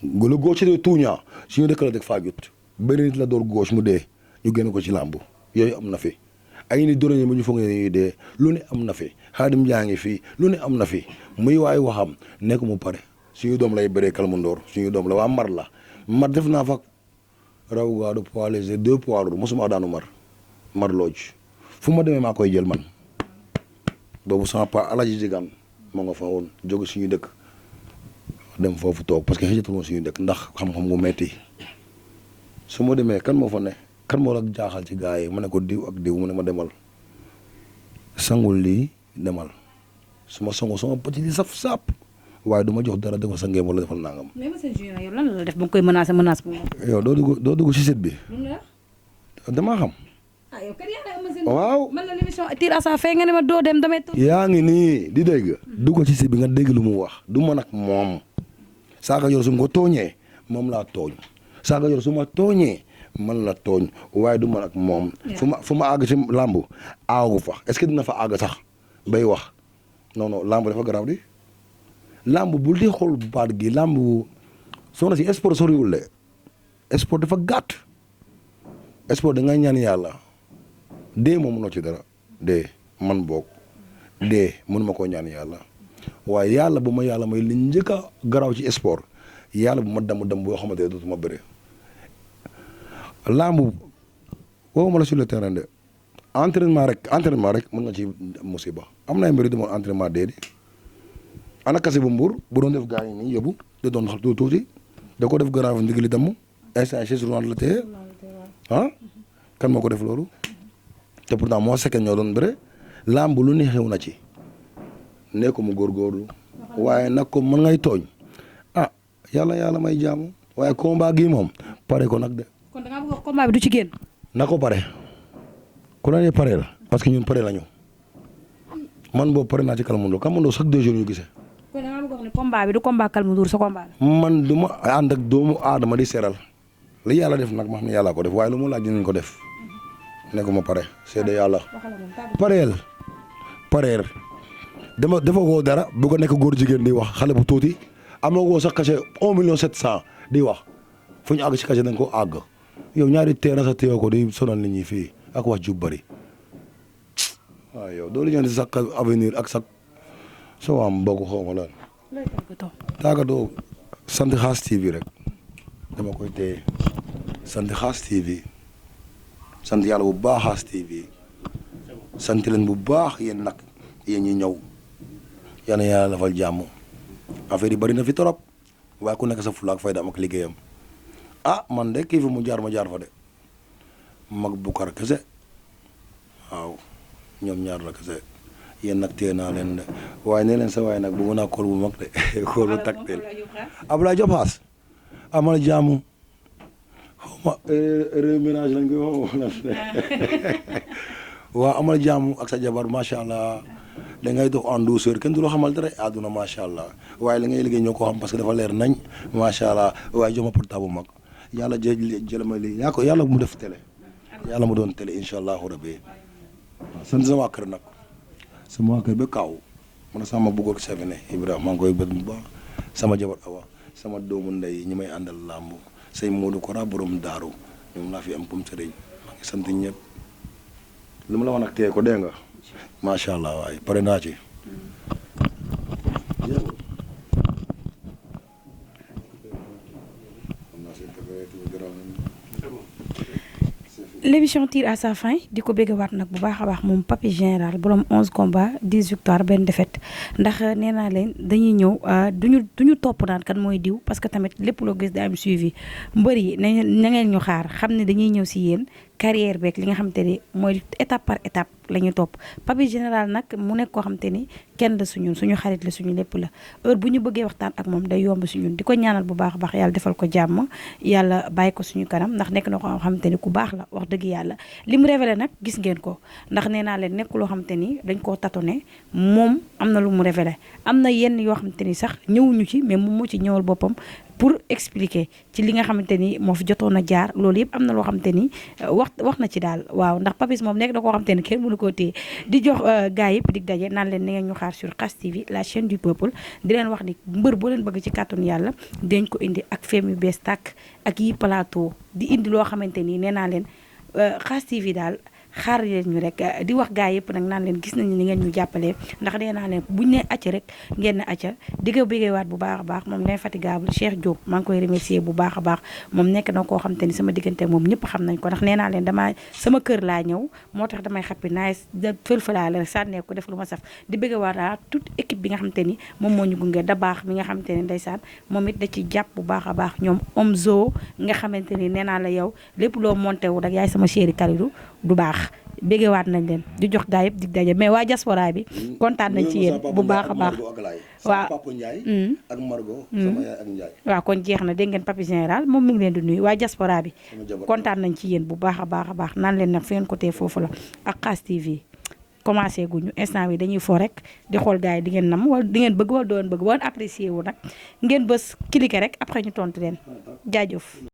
lu gauche de tuuñaa suñu dëkk la dëkk Fadiouth benn nit la door gauche mu dee ñu génn ko ci làmb yooyu am na fi. ay nit doon nañu ba ñu foog ne ñuy dee lu ne am na fi Xaadim jaa ngi fii lu ne am na fi muy waay waxam nekk mu pare suñu doom lay bëree Kalmu Ndoor suñu doom la waa Mar la Mar def naa fa raw gaadu poids léger 2 poids lourds mosuma daanu Mar looj fu ma demee maa koy jël man boobu sama pa Alaji Jigaan moo nga fa woon jóge suñu dëkk dem foofu toog parce que xëjatul ma suñu dëkk ndax xam-xam gu metti su ma demee kan moo fa ne. kan moo la jaaxal ci gars yi ma ne ko diw ak diw mu ne ma demal sangul lii demal su ma songo sama petit di saf saap waaye du ma jox dara defal sa ngeen wala defal nangam. mais Eumeu Sène junior yow lan la def ba nga koy menacer menace bu yow doo dugg ci site bi. damaa xam. yow kat yaa ne Eumeu Sène. waaw man la l'émission tire à sa fin nga ne ma doo dem damay. yaa ngi nii di dégg. dugg ci site bi nga dégg lu mu wax du ma nag moom. Saaka Yor su ma ko tooñee moom laa tooñ Saaka Yor su ma tooñee. man la tooñ waaye du man ak moom fu ma àgg ci làmb aagu fa est-ce que dina fa àgg sax bay wax non non làmb dafa garaaw di làmb bul di xool baat gi làmb soxna si sport soriwul de sport dafa gàtt sport da ngay ñaan yàlla dee moom mënoo ci dara dee man boog dee mënuma koo ñaan yàlla waaye yàlla bu ma yàlla may li njëkk a garaaw ci sport yàlla bu ma damm boo xamante ne dootuma bëre làmb woowu ma la sur le terrain de entraînement rek mën nga ci musiba am na ay mbir yu demoon entraînement déedéet ana kase bu Mbour bu doon def gars yi nii yóbbu da doon xal tuuti da ko def garaaw ndigali damm instant ci journal la téye kan moo ko def loolu te pourtant moo sekkee ñoo doon bëre lamb lu ne xew na ci nee ko mu góorgóorlu waaye nag ko mën ngay tooñ yàlla may jaamu waaye combat gi moom pare ko nag de. kon da ngaa bëgg wax combat bi du ci génn. na ko pare ku la ne pare la parce que ñun pare lañu man boobu pare naa ci Kalmu Ndour Kalmu Ndour chaque 2 jours ñu gisee. kon da ngaa bëgg wax ne combat bi du combat Kalmu Ndour sa combat la. man du ma ànd ak doomu aadama di seral li yàlla def nag ma xam ne yàlla ko def waaye lu mu laaj dinañ ko def ne ko ma pare seede yàlla. pareel dafa ko dara bu ko nekk góor jigéen di wax xale bu tuuti amagoo sax cachet 1,700,000 di wax fu ñu àgg si cachet dañ ko àgg yow ñaari teena sa téye ko di sonal nit ñi fii ak wax ju bari waaw yow doo li ñaan si sa avenir ak sa soo am bokk xaw ma lan tàggatoo sant Xaas TV rek dama koy téye sant Xaas TV sant yàlla bu baax Xaas TV sant leen bu baax yéen nag yéen ñi ñëw yal na yàlla dafal jàmm affaire yi bari na fi torop waaye ku nekk sa fula ak fayda am ak liggéeyam man de kii fi mu jaar ma jaar fa de mag Bukar kese waaw ñoom ñaar la kese yéen nag téye naa leen de waaye nee leen sa waaye nag bëgg naa kool bu mag de kool bu tactile Abdoulaye Diop Xaas amal jàmm xaw ma reménage lañ koy wax waaw amal jàmm ak sa jabar macha allah da ngay dox en douceur kenn du loo xamal dara àdduna macha allah waaye li ngay liggéey ñoo ko xam parce que dafa leer nañ macha allah waaye jox ma portable bu mag yàlla jël ma lii yaa ko yàlla mu def télé yàlla mu doon télé incha allahu rabbi waaw sant sama waa kër nag sama waa kër ba kaaw man sama bëggoon Sevene Ibrahima maa ngi koy bët bu baax sama jabar Awa sama doomu ndey ñi may àndal làmb sëñ Modou Kora borom daaru ñoom laa fi am comme sëriñ maa ngi sant ñëpp lu ma la wax nag tee ko dégg nga macha allah waaye pare naa ci. L'émission tire à sa fin di ko bëgg waat nag bu baax a baax moom Papis Général borom 11 combats 10 victoires benn défaite ndax nee naa leen dañuy ñëw duñu topp naan kan mooy diw parce que tamit lépp loo gis da am suivi mbër yi na ngeen ñu xaar xam ne dañuy ñëw si yéen carrière beeg li nga xamante ni mooy étape par étape la ñuy topp Papis Général nag mu nekk koo xamante ni kenn la suñu xarit la suñu lépp la heure bu ñu bëggee waxtaan ak moom day yomb suñun di ko ñaanal bu baax a baax yàlla defal ko jàmm yàlla bàyyi ko suñu kanam ndax nekk na ko xamante ni ku baax la wax dëgg yàlla li mu révélé nag gis ngeen ko ndax nee naa leen nekk loo xamante ni dañ koo tâtonné moom am na lu mu révélé am na yenn yoo xamante ni sax ñëwuñu ci mais moom moo ci ñëwal boppam pour expliquer ci li nga xamante ni moo fi jotoon a jaar loolu yëpp am na loo xamante ni wax na ci daal waaw ndax Papis moom nekk na koo xamante ni kenn mënu koo téye di jox gars yëpp dig daje naan leen ni ngeen ñu xaar sur Xaas TV la chaîne du peuple di leen wax ni mbër boo leen bëgg ci kàttanu yàlla dañ ko indi ak feem yu bees tàkk ak yi plateau di indi loo xamante ni nee naa leen Xaas TV daal xaar leen ñu rek di wax gars yëpp nag naan leen gis nañu ni ngeen ñu jàppalee ndax nee naa leen buñ ne acca rek ngeen ne acca di ko béggeewaat bu baax a baax moom l'infatigable Cheikh Diop maa ngi koy remercier bu baax a baax moom nekk na koo xam te ni sama diggante moom ñëpp xam nañ ko ndax nee naa leen damaa sama kër laa ñëw moo tax damay xappi naay fël-fëlaale rek sànnee ko def lu ma saf di béggeewaat toute équipe bi nga xam te ni moom moo ñu gunge da baax mi nga xam te ni ndeysaan moom it da ci jàpp bu baax a baax ñoom Omzo nga xamante ni nee naa la yow lépp loo monté wu rek yaay sama chéri Kalidou du baax bégewaat nañ leen di jox gaa yëpp dig daje mais waa diaspora bi kontaan nañ ci yéen bu baax a baax waaw Papa Ndiaye ak Margot sama yaay ak Ndiaye waaw kon jeex na dégg ngeen Papis Général moom mi ngi leen di nuyu waa diaspora bi kontaan nañ ci yéen bu baax a baax a baax naan leen nag fi ngeen côté foofu la ak Xaas TV commencé guñu instant bi dañuy fo rek di xool gars yi di ngeen nam wala di ngeen bëgg wala doon bëgg woon apprécier wu nag ngeen bës cliquer rek après ñu tontu leen jaajëf